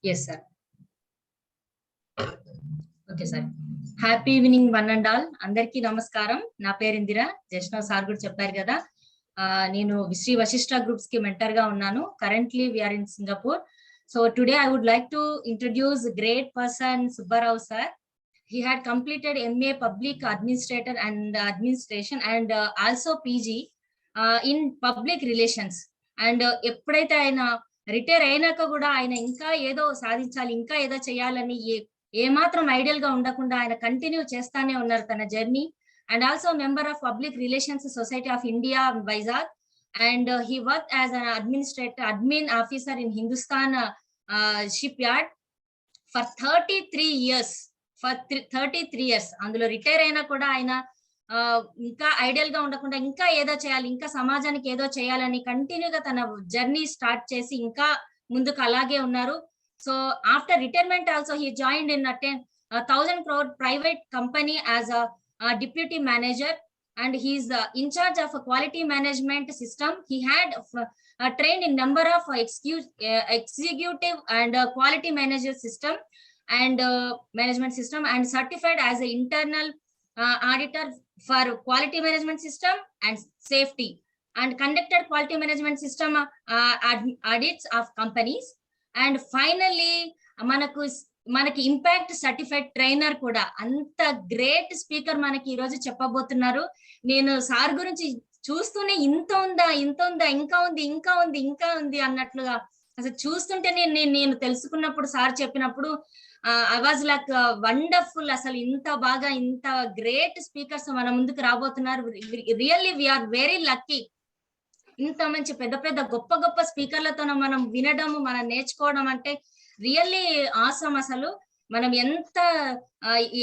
Yes, sir. Okay sir. Happy evening one and all. అందరికీ నమస్కారం. నా పేరు ఇందిర. జస్ట్ సార్ కూడా చెప్పారు కదా, నేను శ్రీ వశిష్ట గ్రూప్స్ కి మెంటర్ గా ఉన్నాను. Currently we are in Singapore. So today I would like to introduce great person Subbarao sir. He had completed MA Public Administrator and Administration and also PG in Public Relations. And ఎప్పుడైతే ఆయన retire అయినాక కూడా ఆయన ఇంకా ఏదో సాధించాలి, ఇంకా ఏదో చేయాలని ఏమాత్రం ఐడియల్ గా ఉండకుండా ఆయన కంటిన్యూ చేస్తానే ఉన్నారు తన journey. And also member of public relations society of India Vizag. And he work as an admin officer in Hindustan ship yard for 33 years. For 33 years అందులో రిటైర్ అయినా కూడా ఆయన ఇంకా ఐడియల్ గా ఉండకుండా ఇంకా ఏదో చేయాలి, ఇంకా సమాజానికి ఏదో చేయాలని కంటిన్యూగా తన జర్నీ స్టార్ట్ చేసి ఇంకా ముందుకు అలాగే ఉన్నారు. So after retirement also he joined in 1,000 crore private company as a deputy manager, and he is in charge of a quality management system. He had trained in number of executive and quality manager system and management system, and certified as an internal auditor for quality management system and safety, and conducted quality management system audits of companies. And finally మనకి impact certified trainer కూడా. అంత great speaker మనకి ఈ రోజు చెప్పబోతున్నారు. నేను sir గురించి చూస్తూనే ఇంత ఉందా ఇంకా ఉంది అన్నట్లుగా అసలు చూస్తుంటే నేను తెలుసుకున్నప్పుడు, సార్ చెప్పినప్పుడు ఐ వాజ్ లైక్ వండర్ఫుల్. అసలు ఇంత బాగా ఇంత గ్రేట్ స్పీకర్స్ మన ముందుకు రాబోతున్నారు. Really we are very lucky. ఇంత మంచి పెద్ద గొప్ప స్పీకర్లతో మనం వినడం, మనం నేర్చుకోవడం అంటే రియల్లీ ఆసమ్. అసలు మనం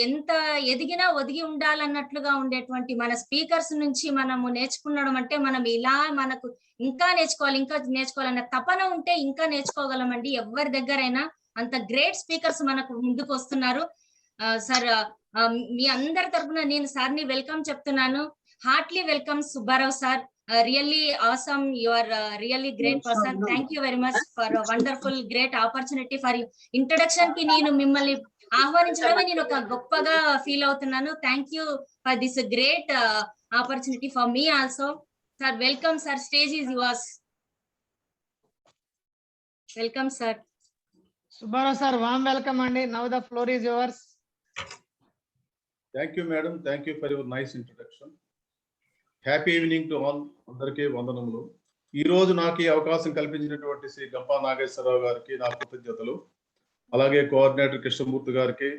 ఎంత ఎదిగినా ఒదిగి ఉండాలన్నట్లుగా ఉండేటువంటి మన స్పీకర్స్ నుంచి మనము నేర్చుకున్నడం అంటే, మనం ఇలా మనకు ఇంకా నేర్చుకోవాలన్న తపన ఉంటే ఇంకా నేర్చుకోగలమండి ఎవరి దగ్గరైనా. అంత గ్రేట్ స్పీకర్స్ మనకు ముందుకు వస్తున్నారు. సార్, మీ అందరి తరపున నేను సార్ని వెల్కమ్ చెప్తున్నాను. Heartly welcome Subbarao sir. Really awesome. You are really great person. Thank you very much for a wonderful great opportunity for introduction ki నేను మిమ్మల్ని ఆహ్వానించడమే నేను ఒక గొప్పగా ఫీల్ అవుతున్నాను. Thank you for this great opportunity for me also. Sir welcome sir. Stage is yours. Welcome sir. Subbarao sir, warm welcome అండి. Now the floor is yours. Thank you madam. Thank you for your nice introduction. Happy evening to all. అందరికీ వందనములు. ఈ రోజు నాకు ఈ అవకాశం కల్పించినటువంటి శ్రీ గంపా నాగేశ్వరరావు గారికి నా కృతజ్ఞతలు. అలాగే కోఆర్డినేటర్ కృష్ణమూర్తి గారికి,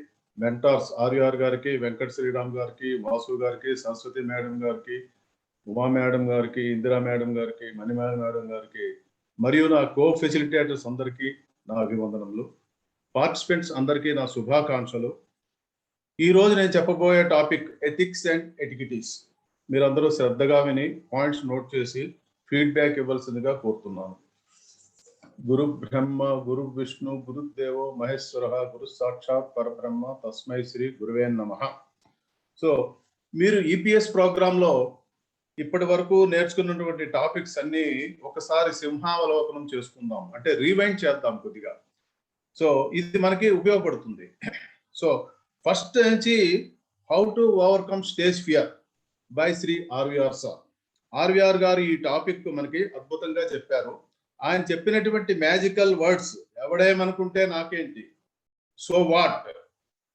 మెంటార్స్ ఆర్ఆర్ గారికి, వెంకట శ్రీరామ్ గారికి, వాసు గారికి, సరస్వతి మేడం గారికి, ఉమా మేడం గారికి, ఇందిరా మేడం గారికి, మణిమేళ మేడం గారికి, మరియు నా కో ఫెసిలిటేటర్స్ అందరికీ నా అభివందనములు. పార్టిసిపెంట్స్ అందరికీ నా శుభాకాంక్షలు. ఈ రోజు నేను చెప్పబోయే టాపిక్ ఎథిక్స్ అండ్ ఎటికిటీస్. మీరందరూ శ్రద్ధగా విని పాయింట్స్ నోట్ చేసి ఫీడ్బ్యాక్ ఇవ్వాల్సిందిగా కోరుతున్నాను. గురు బ్రహ్మ గురు విష్ణు గురుదేవో మహేశ్వర గురు సాక్షాత్ పరబ్రహ్మ తస్మై శ్రీ గురువే నమః. సో మీరు ఈపీఎస్ ప్రోగ్రాంలో ఇప్పటి వరకు నేర్చుకున్నటువంటి టాపిక్స్ అన్ని ఒకసారి సింహావలోకనం చేసుకుందాం, అంటే రీవైండ్ చేద్దాం కొద్దిగా. సో ఇది మనకి ఉపయోగపడుతుంది. సో ఫస్ట్ నుంచి how to overcome stage fear by Shri R V R sir. RVR గారు ఈ టాపిక్ మనకి అద్భుతంగా చెప్పారు. ఆయన చెప్పినటువంటి మ్యాజికల్ వర్డ్స్ ఎవడేమనుకుంటే నాకేంటి, సో వాట్,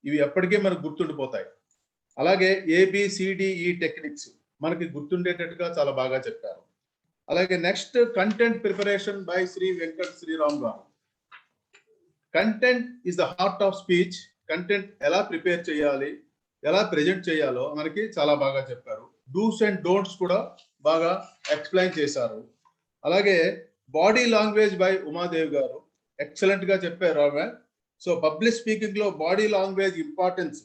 ఇవి ఎప్పటికీ మనకు గుర్తుండిపోతాయి. అలాగే ఏబిసిడిఈ టెక్నిక్స్ మనకి గుర్తుండేటట్టుగా చాలా బాగా చెప్పారు. అలాగే next content preparation by Shri Venkata Sriram గారు. Content is the heart of speech. Content ఎలా ప్రిపేర్ చేయాలి, ఎలా ప్రెజెంట్ చేయాలో మనకి చాలా బాగా చెప్పారు. డూస్ అండ్ డోంట్స్ కూడా బాగా ఎక్స్ప్లెయిన్ చేశారు. అలాగే బాడీ లాంగ్వేజ్ బై ఉమాదేవి గారు ఎక్సలెంట్ గా చెప్పారు ఆమె. సో పబ్లిక్ స్పీకింగ్ లో బాడీ లాంగ్వేజ్ ఇంపార్టెన్స్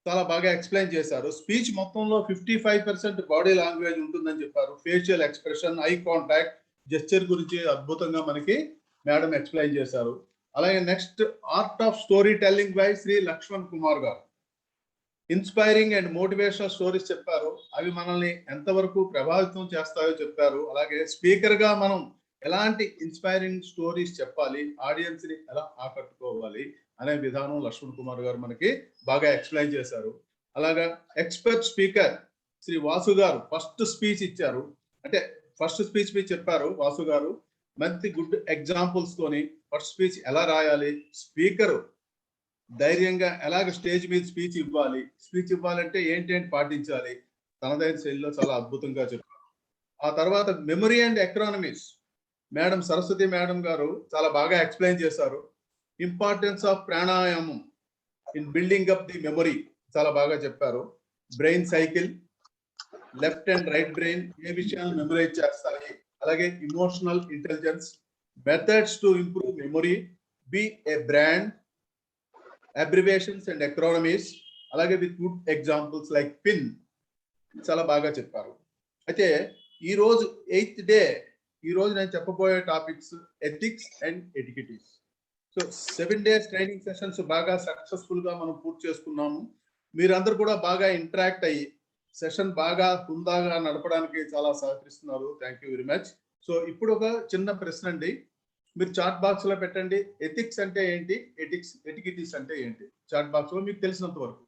చాలా బాగా ఎక్స్ప్లెయిన్ చేశారు. స్పీచ్ మొత్తంలో 55% బాడీ లాంగ్వేజ్ ఉంటుందని చెప్పారు. Facial expression, eye contact, gesture గురించి అద్భుతంగా మనకి మేడం ఎక్స్ప్లెయిన్ చేశారు. అలాగే next art of story telling by Shri Lakshman Kumar గారు. ఇన్స్పైరింగ్ అండ్ మోటివేషనల్ స్టోరీస్ చెప్పారు. అవి మనల్ని ఎంతవరకు ప్రభావితం చేస్తాయో చెప్పారు. అలాగే స్పీకర్ గా మనం ఎలాంటి ఇన్స్పైరింగ్ స్టోరీస్ చెప్పాలి, ఆడియన్స్ ని ఎలా ఆకట్టుకోవాలి అనే విధానం లక్ష్మణ్ కుమార్ గారు మనకి బాగా ఎక్స్ప్లెయిన్ చేశారు. అలాగా ఎక్స్పర్ట్ స్పీకర్ శ్రీ వాసు గారు ఫస్ట్ స్పీచ్ ఇచ్చారు. అంటే ఫస్ట్ స్పీచ్ మీద చెప్పారు వాసు గారు, మంచి గుడ్ ఎగ్జాంపుల్స్ తోని ఫస్ట్ స్పీచ్ ఎలా రాయాలి, స్పీకర్ ధైర్యంగా ఎలాగ స్టేజ్ మీద స్పీచ్ ఇవ్వాలంటే ఏంటేంటి పాటించాలి, తనదైన శైలిలో చాలా అద్భుతంగా చెప్పారు. ఆ తర్వాత memory and economics madam Saraswati madam గారు చాలా బాగా ఎక్స్ప్లెయిన్ చేశారు. Importance of pranayama in building up the memory చాలా బాగా చెప్పారు. Brain cycle, left and right brain ఏ విషయాన్ని మెమరైజ్ చేస్తాయి, అలాగే emotional intelligence, methods to improve memory, be a brand, abbreviations and acronyms, అలాగే with good examples like pin చాలా బాగా చెప్పారు. అయితే ఈ రోజు 8th డే, ఈ రోజు నేను చెప్పబోయే topics ethics and etiquettes. So 7 days training sessions బాగా సక్సెస్ఫుల్ గా మనం పూర్తి చేసుకున్నాము. మీరందరూ కూడా బాగా ఇంటరాక్ట్ అయ్యి సెషన్ బాగా హుందాగా నడపడానికి చాలా సహకరిస్తున్నారు. Thank you very much. So ఇప్పుడు ఒక చిన్న ప్రశ్న అండి, మీరు చాట్ బాక్స్ లో పెట్టండి. ఎథిక్స్ అంటే ఏంటి, ఎటికెటిస్ అంటే ఏంటి, చాట్ బాక్స్ లో మీకు తెలిసినంత వరకు.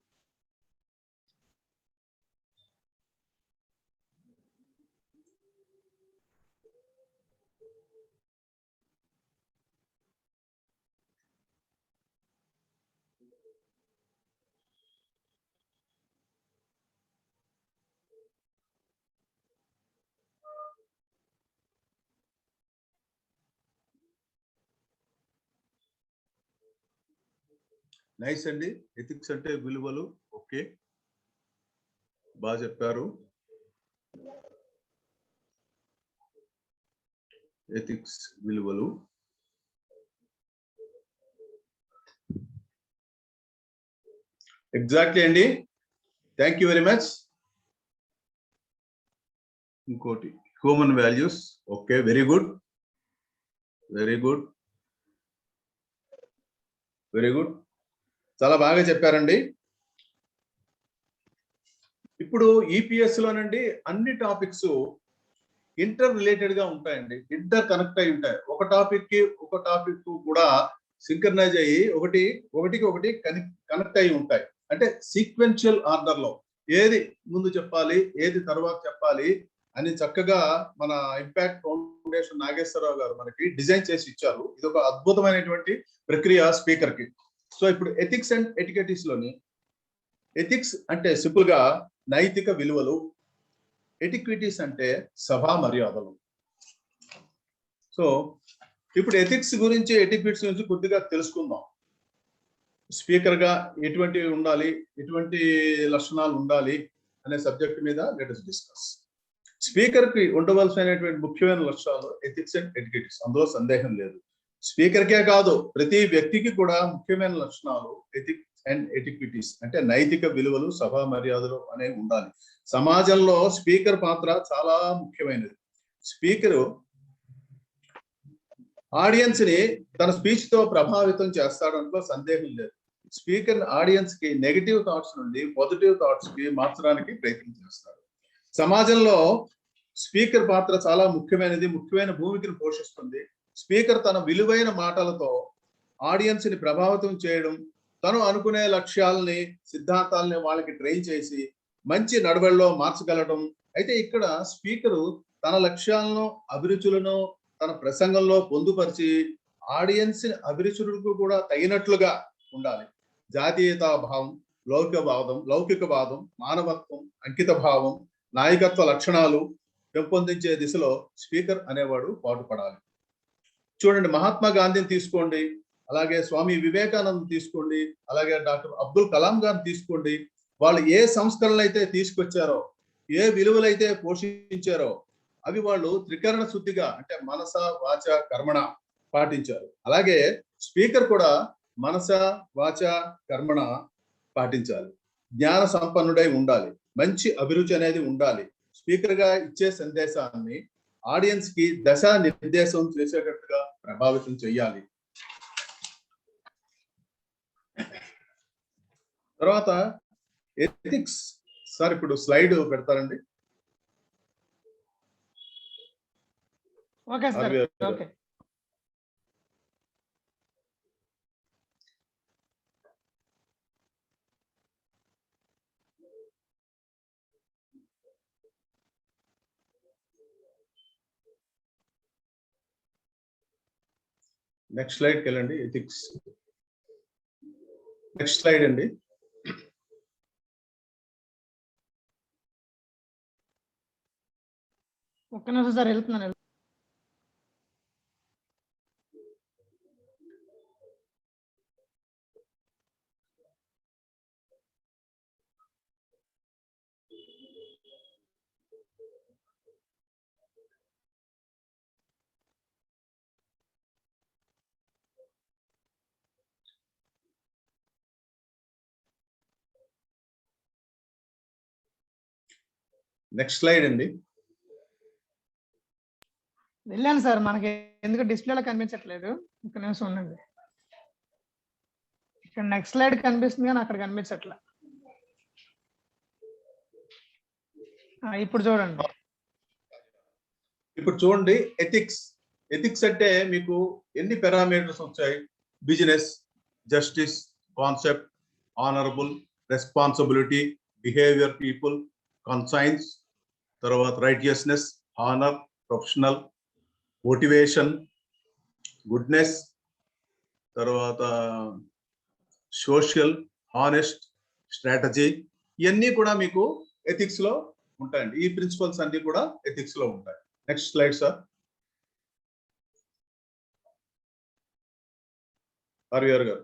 నైస్ అండి. ఎథిక్స్ అంటే విలువలు. ఓకే, బాగా చెప్పారు. ఎథిక్స్ విలువలు. ఎగ్జాక్ట్లీ అండి, థ్యాంక్ యూ వెరీ మచ్. ఇంకోటి human values. Okay, very good, very good, very good, చాలా బాగా చెప్పారండి. ఇప్పుడు ఈపీఎస్ లోనండి అన్ని టాపిక్స్ ఇంటర్ రిలేటెడ్ గా ఉంటాయండి, ఇంటర్ కనెక్ట్ అయి ఉంటాయి. ఒక టాపిక్ కూడా సింక్రనైజ్ అయ్యి ఒకటి కనెక్ట్ అయి ఉంటాయి. అంటే సీక్వెన్షియల్ ఆర్డర్ లో ఏది ముందు చెప్పాలి, ఏది తర్వాత చెప్పాలి అని చక్కగా మన ఇంపాక్ట్ ఫౌండేషన్ నాగేశ్వరరావు గారు మనకి డిజైన్ చేసి ఇచ్చారు. ఇది ఒక అద్భుతమైనటువంటి ప్రక్రియ స్పీకర్ కి. సో ఇప్పుడు ఎథిక్స్ అండ్ ఎటికెటిస్ లోని ఎథిక్స్ అంటే సింపుల్ గా నైతిక విలువలు, ఎటిక్విటీస్ అంటే సభా మర్యాదలు. సో ఇప్పుడు ఎథిక్స్ గురించి, ఎటిక్విటీస్ గురించి కొద్దిగా తెలుసుకుందాం. స్పీకర్ గా ఎటువంటి ఉండాలి, ఎటువంటి లక్షణాలు ఉండాలి అనే సబ్జెక్ట్ మీద లెట్ us డిస్కస్. స్పీకర్ కి ఉండవలసినటువంటి ముఖ్యమైన లక్షణాలు ఎథిక్స్ అండ్ ఎటిక్విటీస్, అందులో సందేహం లేదు. స్పీకర్ కే కాదు, ప్రతి వ్యక్తికి కూడా ముఖ్యమైన లక్షణాలు ఎథిక్స్ అండ్ ఎటిక్విటీస్ అంటే నైతిక విలువలు, సభా మర్యాదలు అనేవి ఉండాలి. సమాజంలో స్పీకర్ పాత్ర చాలా ముఖ్యమైనది. స్పీకరు ఆడియన్స్ ని తన స్పీచ్ తో ప్రభావితం చేస్తాడంలో సందేహం లేదు. స్పీకర్ ఆడియన్స్ కి నెగటివ్ థాట్స్ నుండి పాజిటివ్ థాట్స్ కి మార్చడానికి ప్రయత్నం చేస్తాడు. సమాజంలో స్పీకర్ పాత్ర చాలా ముఖ్యమైనది, ముఖ్యమైన భూమికను పోషిస్తుంది. స్పీకర్ తన విలువైన మాటలతో ఆడియన్స్ ని ప్రభావితం చేయడం, తను అనుకునే లక్ష్యాలని, సిద్ధాంతాలని వాళ్ళకి ట్రైన్ చేసి మంచి నడవడిలో మార్చగలడం. అయితే ఇక్కడ స్పీకరు తన లక్ష్యాలను, అభిరుచులను తన ప్రసంగంలో పొందుపరిచి ఆడియన్స్ అభిరుచులకు కూడా తగినట్లుగా ఉండాలి. జాతీయతా భావం, లౌకికవాదం, మానవత్వం, అంకిత భావం, నాయకత్వ లక్షణాలు పెంపొందించే దిశలో స్పీకర్ అనేవాడు పాటుపడాలి. చూడండి, మహాత్మా గాంధీని తీసుకోండి, అలాగే స్వామి వివేకానంద్ తీసుకోండి, అలాగే డాక్టర్ అబ్దుల్ కలాం గారిని తీసుకోండి. వాళ్ళు ఏ సంస్కరణలు అయితే తీసుకొచ్చారో, ఏ విలువలైతే పోషించారో అవి వాళ్ళు త్రికరణ శుద్ధిగా అంటే మనస, వాచ, కర్మణ పాటించారు. అలాగే స్పీకర్ కూడా మనస, వాచ, కర్మణ పాటించాలి. జ్ఞాన సంపన్నుడై ఉండాలి, మంచి అభిరుచి అనేది ఉండాలి. స్పీకర్ గా ఇచ్చే సందేశాన్ని ఆడియన్స్ కి దశా నిర్దేశం చేసేటట్టుగా ప్రభావితం చెయ్యాలి. తర్వాత ఎథిక్స్. సార్ ఇప్పుడు స్లైడ్ పెడతారండి. ఓకే సార్ RVR గారు. ఓకే నెక్స్ట్ స్లైడ్కి వెళ్ళండి. ఎథిక్స్. నెక్స్ట్ స్లైడ్ అండి. ఒక్క నిమిషం సార్ వెళ్తున్నాను. నెక్స్ట్ స్లైడ్ అండి. వెళ్ళాను సార్, మనకి ఎందుకు డిస్ప్లేలో కనిపించట్లేదు. ఒక్క నిమిషం ఉండండి. ఇక్కడ నెక్స్ట్ స్లైడ్ కనిపిస్తుంది కానీ అక్కడ కనిపించట్లే. ఇప్పుడు చూడండి. ఇప్పుడు చూడండి ఎథిక్స్. ఎథిక్స్ అంటే మీకు ఎన్ని పారామీటర్స్ వచ్చాయి? Business, justice, concept, honourable, responsibility, behaviour, people, conscience, తర్వాత righteousness, honour, professional, motivation, goodness, తర్వాత సోషల్, హానెస్ట్, స్ట్రాటజీ, ఇవన్నీ కూడా మీకు ఎథిక్స్ లో ఉంటాయండి. ఈ ప్రిన్సిపల్స్ అన్ని కూడా ఎథిక్స్ లో ఉంటాయి. Next slide sir. RVR గారు.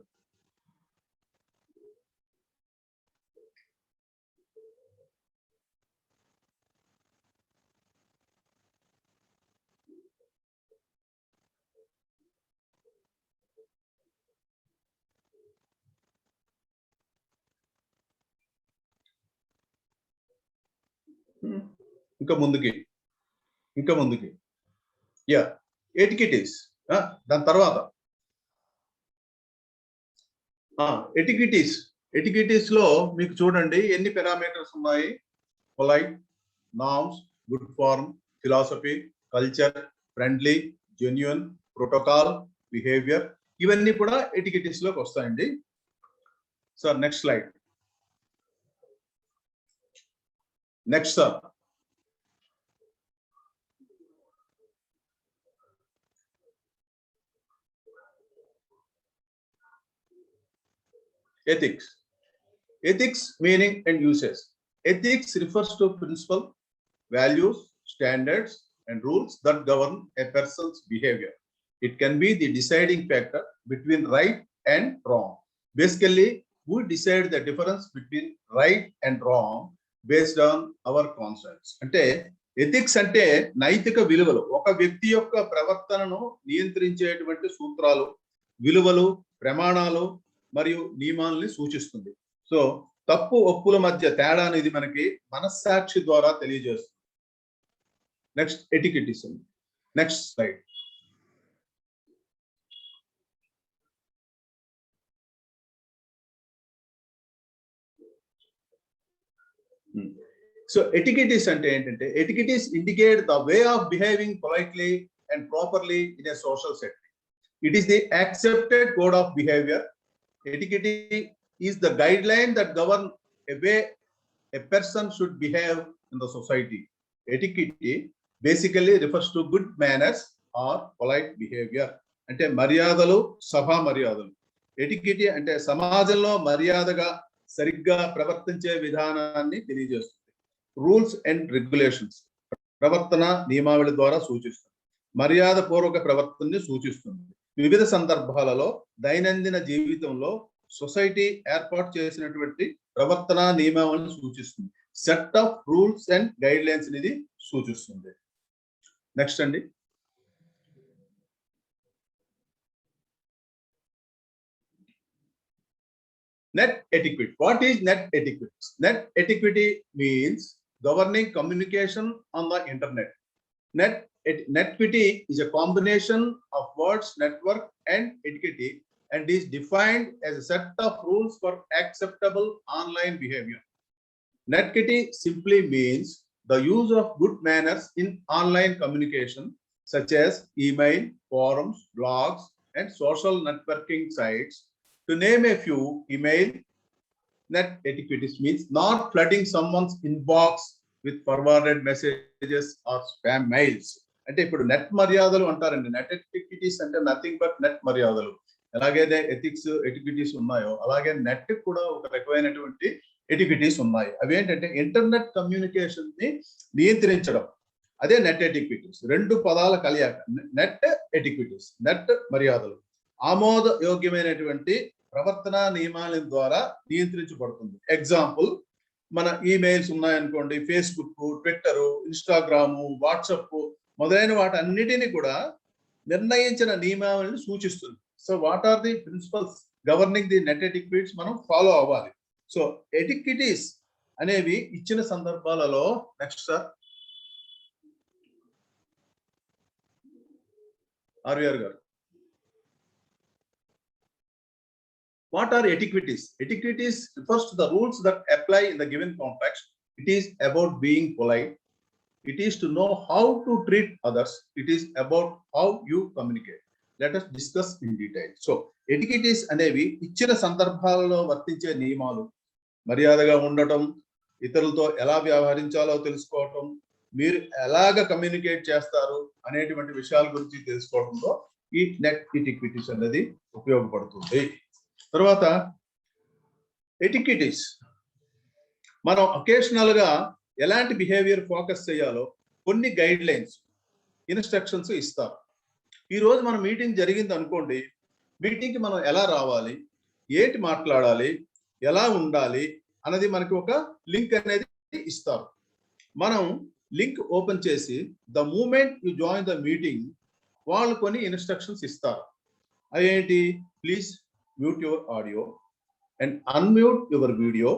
ఇంకా ముందుకి యా ఎటికిటీస్. దాని తర్వాత ఎటికిటీస్ లో మీకు చూడండి ఎన్ని పారామీటర్స్ ఉన్నాయి. Polite, norms, good form, philosophy, culture, friendly, genuine, protocol, behaviour, ఇవన్నీ కూడా ఎటికిటీస్ లోకి వస్తాయండి. Sir next slide. Next sir. Ethics meaning and uses. Ethics refers to principle, values, standards and rules that govern a person's behavior. It can be the deciding factor between right and wrong. Basically, we decide the difference between right and wrong based on our conscience. అంటే ethics అంటే నైతిక విలువలు. ఒక వ్యక్తి యొక్క ప్రవర్తనను నియంత్రించేటువంటి సూత్రాలు, విలువలు, ప్రమాణాలు మరియు నియమాలని సూచిస్తుంది. సో తప్పు ఒప్పుల మధ్య తేడా అనేది మనకి మనస్సాక్షి ద్వారా తెలియజేస్తుంది. Next etiquettes. Next slide. So etiquettes అంటే ఏంటంటే etiquettes indicate the way of behaving politely and properly in a social setting. It is the accepted code of behavior. Etiquette is the guideline that govern a way a person should behave in the society. Etiquette basically refers to good manners or polite behavior. అంటే మర్యాదలు, సభా మర్యాదలు. ఎటికిట్ అంటే సమాజంలో మర్యాదగా సరిగ్గా ప్రవర్తించే విధానాన్ని తెలియజేస్తుంది. రూల్స్ అండ్ రెగ్యులేషన్స్ ప్రవర్తన నియమావళి ద్వారా సూచిస్తుంది. మర్యాద పూర్వక ప్రవర్తనని సూచిస్తుంది. వివిధ సందర్భాలలో దైనందిన జీవితంలో సొసైటీ ఏర్పాటు చేసినటువంటి ప్రవర్తన నియమావళిని సూచిస్తుంది. Set of rules and guide lines అనేది సూచిస్తుంది. నెక్స్ట్ అండి. Net etiquette. What is net etiquette? Net etiquette means governing communication on the internet. Netiquette is a combination of words, network, and etiquette, and is defined as a set of rules for acceptable online behavior. Netiquette simply means the use of good manners in online communication such as email, forums, blogs, and social networking sites. To name a few, email net etiquette means not flooding someone's inbox with forwarded messages or spam mails. అంటే ఇప్పుడు net మర్యాదలు అంటారండి. Net ఎటిక్విటీస్ అంటే nothing but net మర్యాదలు. ఎలాగైతే ethics ఎటిక్విటీస్ ఉన్నాయో అలాగే net కూడా ఒక రకమైనటువంటి ఎటిక్విటీస్ ఉన్నాయి. అవి ఏంటంటే ఇంటర్నెట్ కమ్యూనికేషన్ ని నియంత్రించడం, అదే నెట్ ఎటిక్విటీస్. రెండు పదాల కలయిక నెట్ ఎటిక్విటీస్, నెట్ మర్యాదలు. ఆమోదయోగ్యమైనటువంటి ప్రవర్తన నియమాల ద్వారా నియంత్రించబడుతుంది. ఎగ్జాంపుల్, మన ఈమెయిల్స్ ఉన్నాయనుకోండి, ఫేస్బుక్, ట్విట్టర్, ఇన్స్టాగ్రామ్, వాట్సాప్ మొదలైన వాటన్నిటిని కూడా నిర్ణయించిన నియమావళిని సూచిస్తుంది. So what are the principles governing the net etiquettes మనం ఫాలో అవ్వాలి. సో ఎటిక్విటీస్ అనేవి ఇచ్చిన సందర్భాలలో, నెక్స్ట్ సార్ ఆర్వీఆర్ గారు, what are etiquities? Etiquities refers to the rules that apply in the given context. It is about being polite. It is to know how to treat others. It is about how you communicate. Let us discuss in detail. So etiquities అనేవి ఇచ్చిన సందర్భాలలో వర్తించే నియమాలు. మర్యాదగా ఉండటం, ఇతరులతో ఎలా వ్యవహరించాలో తెలుసుకోవటం, మీరు ఎలాగ కమ్యూనికేట్ చేస్తారు అనేటువంటి విషయాల గురించి తెలుసుకోవడంలో ఈ నెట్ ఎటిక్విటీస్ అనేది ఉపయోగపడుతుంది. తర్వాత ఎటిక్విటీస్ మనం అకేషనల్ గా ఎలాంటి బిహేవియర్ ఫోకస్ చేయాలో కొన్ని గైడ్ లైన్స్, ఇన్స్ట్రక్షన్స్ ఇస్తారు. ఈ రోజు మన మీటింగ్ జరిగింది అనుకోండి, మీటింగ్ కి మనం ఎలా రావాలి, ఏంటి మాట్లాడాలి, ఎలా ఉండాలి అన్నది మనకి ఒక లింక్ అనేది ఇస్తారు. మనం లింక్ ఓపెన్ చేసి the moment you join the meeting వాళ్ళు కొన్ని ఇన్స్ట్రక్షన్స్ ఇస్తారు. అదేంటి, please mute your audio and unmute your video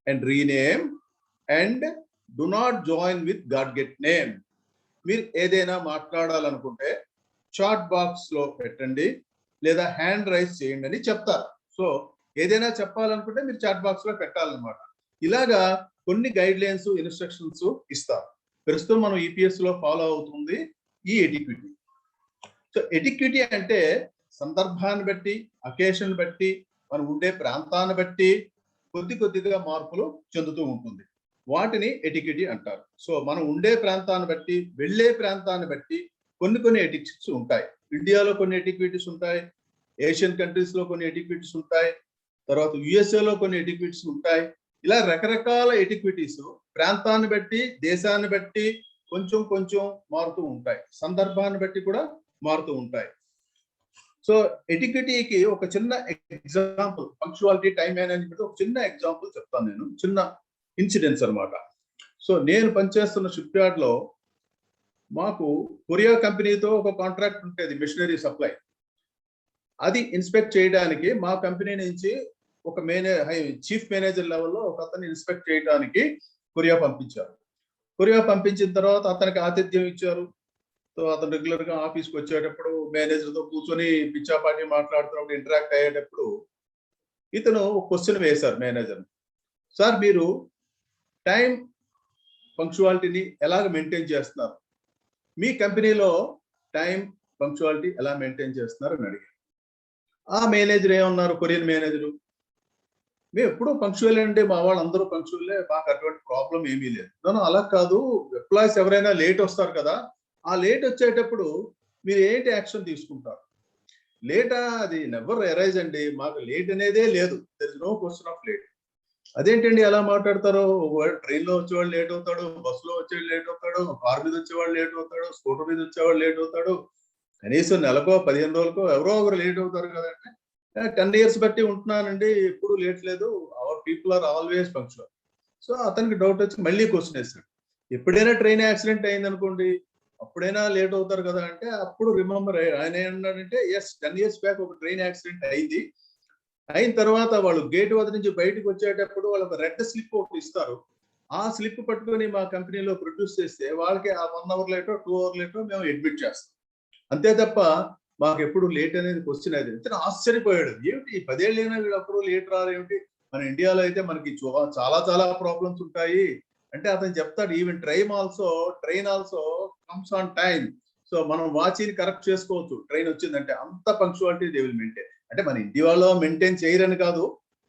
and rename and do not join with God-get name. మీరు ఏదైనా మాట్లాడాలనుకుంటే చాట్ బాక్స్ లో పెట్టండి లేదా హ్యాండ్ రైజ్ చేయండి అని చెప్తారు. సో ఏదైనా చెప్పాలనుకుంటే మీరు చాట్ బాక్స్ లో పెట్టాలన్నమాట. ఇలాగా కొన్ని గైడ్ లైన్స్, ఇన్స్ట్రక్షన్స్ ఇస్తారు. ప్రస్తుతం మనం ఈపీఎస్ లో ఫాలో అవుతుంది ఈ ఎటిక్విటీ. సో ఎటిక్విటీ అంటే సందర్భాన్ని బట్టి, అకేషన్ బట్టి, మనం ఉండే ప్రాంతాన్ని బట్టి కొద్దిగా మార్పులు చెందుతూ ఉంటుంది. వాటిని ఎటిక్విటీ అంటారు. సో మనం ఉండే ప్రాంతాన్ని బట్టి, వెళ్ళే ప్రాంతాన్ని బట్టి కొన్ని ఎటిక్విటీస్ ఉంటాయి. ఇండియాలో కొన్ని ఎటిక్విటీస్ ఉంటాయి, ఏషియన్ కంట్రీస్ లో కొన్ని ఎటిక్విటీస్ ఉంటాయి, తర్వాత యుఎస్ఏలో కొన్ని ఎటిక్విటీస్ ఉంటాయి. ఇలా రకరకాల ఎటిక్విటీస్ ప్రాంతాన్ని బట్టి, దేశాన్ని బట్టి కొంచెం మారుతూ ఉంటాయి, సందర్భాన్ని బట్టి కూడా మారుతూ ఉంటాయి. సో ఎటిక్విటీకి ఒక చిన్న ఎగ్జాంపుల్, పంక్చువాలిటీ, టైం మేనేజ్మెంట్ ఒక చిన్న ఎగ్జాంపుల్ చెప్తాను నేను, చిన్న ఇన్సిడెంట్స్ అనమాట. సో నేను పనిచేస్తున్న షిప్ యార్డ్ లో మాకు కొరియా కంపెనీతో ఒక కాంట్రాక్ట్ ఉంటుంది, మిషనరీ సప్లై. అది ఇన్స్పెక్ట్ చేయడానికి మా కంపెనీ నుంచి ఒక చీఫ్ మేనేజర్ లెవెల్లో ఒక అతన్ని ఇన్స్పెక్ట్ చేయడానికి కొరియా పంపించారు. కొరియా పంపించిన తర్వాత అతనికి ఆతిథ్యం ఇచ్చారు. సో అతను రెగ్యులర్ గా ఆఫీస్కి వచ్చేటప్పుడు మేనేజర్ తో కూర్చొని పిచ్చాపాటి మాట్లాడుతున్నప్పుడు, ఇంటరాక్ట్ అయ్యేటప్పుడు ఇతను ఒక క్వశ్చన్ వేశారు మేనేజర్, సార్ మీరు టైం పంక్చువాలిటీని ఎలాగ మెయింటైన్ చేస్తున్నారు, మీ కంపెనీలో టైం పంక్చువాలిటీ ఎలా మెయింటైన్ చేస్తున్నారు అని అడిగారు. ఆ మేనేజర్ ఏమన్నారు, కొరియన్ మేనేజరు, మేము ఎప్పుడూ పంక్చువల్ అండి, మా వాళ్ళందరూ పంక్చువల్లే, మాకు అటువంటి ప్రాబ్లం ఏమీ లేదు. అలా కాదు, ఎంప్లాయీస్ ఎవరైనా లేట్ వస్తారు కదా, ఆ లేట్ వచ్చేటప్పుడు మీరు ఏంటి యాక్షన్ తీసుకుంటారు? లేటా, అది నెవర్ అరైజ్ అండి, మాకు లేట్ అనేదే లేదు, there is no question of late. అదేంటండి ఎలా మాట్లాడతారు, ట్రైన్ లో వచ్చేవాళ్ళు లేట్ అవుతాడు, బస్సులో వచ్చేవాళ్ళు లేట్ అవుతాడు, కార్ మీద వచ్చేవాళ్ళు లేట్ అవుతాడు, స్కూటర్ మీద వచ్చేవాళ్ళు లేట్ అవుతాడు, కనీసం నెలకో 15 రోజులకో ఎవరో ఒకరు లేట్ అవుతారు కదండి. 10 years బట్టి ఉంటున్నానండి, ఎప్పుడు లేట్ లేదు, our people are always punctual. So అతనికి డౌట్ వచ్చి మళ్ళీ క్వశ్చన్ వేస్తాడు, ఎప్పుడైనా ట్రైన్ యాక్సిడెంట్ అయింది అనుకోండి, అప్పుడైనా లేట్ అవుతారు కదా అంటే, అప్పుడు రిమెంబర్ ఆయన ఏమన్నాడంటే, ఎస్ 10 years బ్యాక్ ఒక ట్రైన్ యాక్సిడెంట్ అయింది, అయిన తర్వాత వాళ్ళు గేట్ వద్ద నుంచి బయటకు వచ్చేటప్పుడు వాళ్ళకి రెడ్ స్లిప్ ఒకటి ఇస్తారు, ఆ స్లిప్ పట్టుకొని మా కంపెనీలో ప్రొడ్యూస్ చేస్తే వాళ్ళకి ఆ 1 hour లేటో 2 hour లేటో మేము అడ్మిట్ చేస్తాం, అంతే తప్ప మాకు ఎప్పుడు లేట్ అనేది క్వశ్చన్. అది ఇతను ఆశ్చర్యపోయాడు, ఏమిటి 10 ఏళ్ళైనా వీళ్ళు అప్పుడు లేట్ రారేమిటి, మన ఇండియాలో అయితే మనకి చాలా ప్రాబ్లమ్స్ ఉంటాయి అంటే అతను చెప్తాడు, even train also comes on time. So మనం వాచ్ని కరెక్ట్ చేసుకోవచ్చు ట్రైన్ వచ్చిందంటే. అంత పంక్చువాలిటీ దే విల్ మెయింటైన్. అంటే మన ఇండియాలో మెయింటైన్ చేయరని కాదు,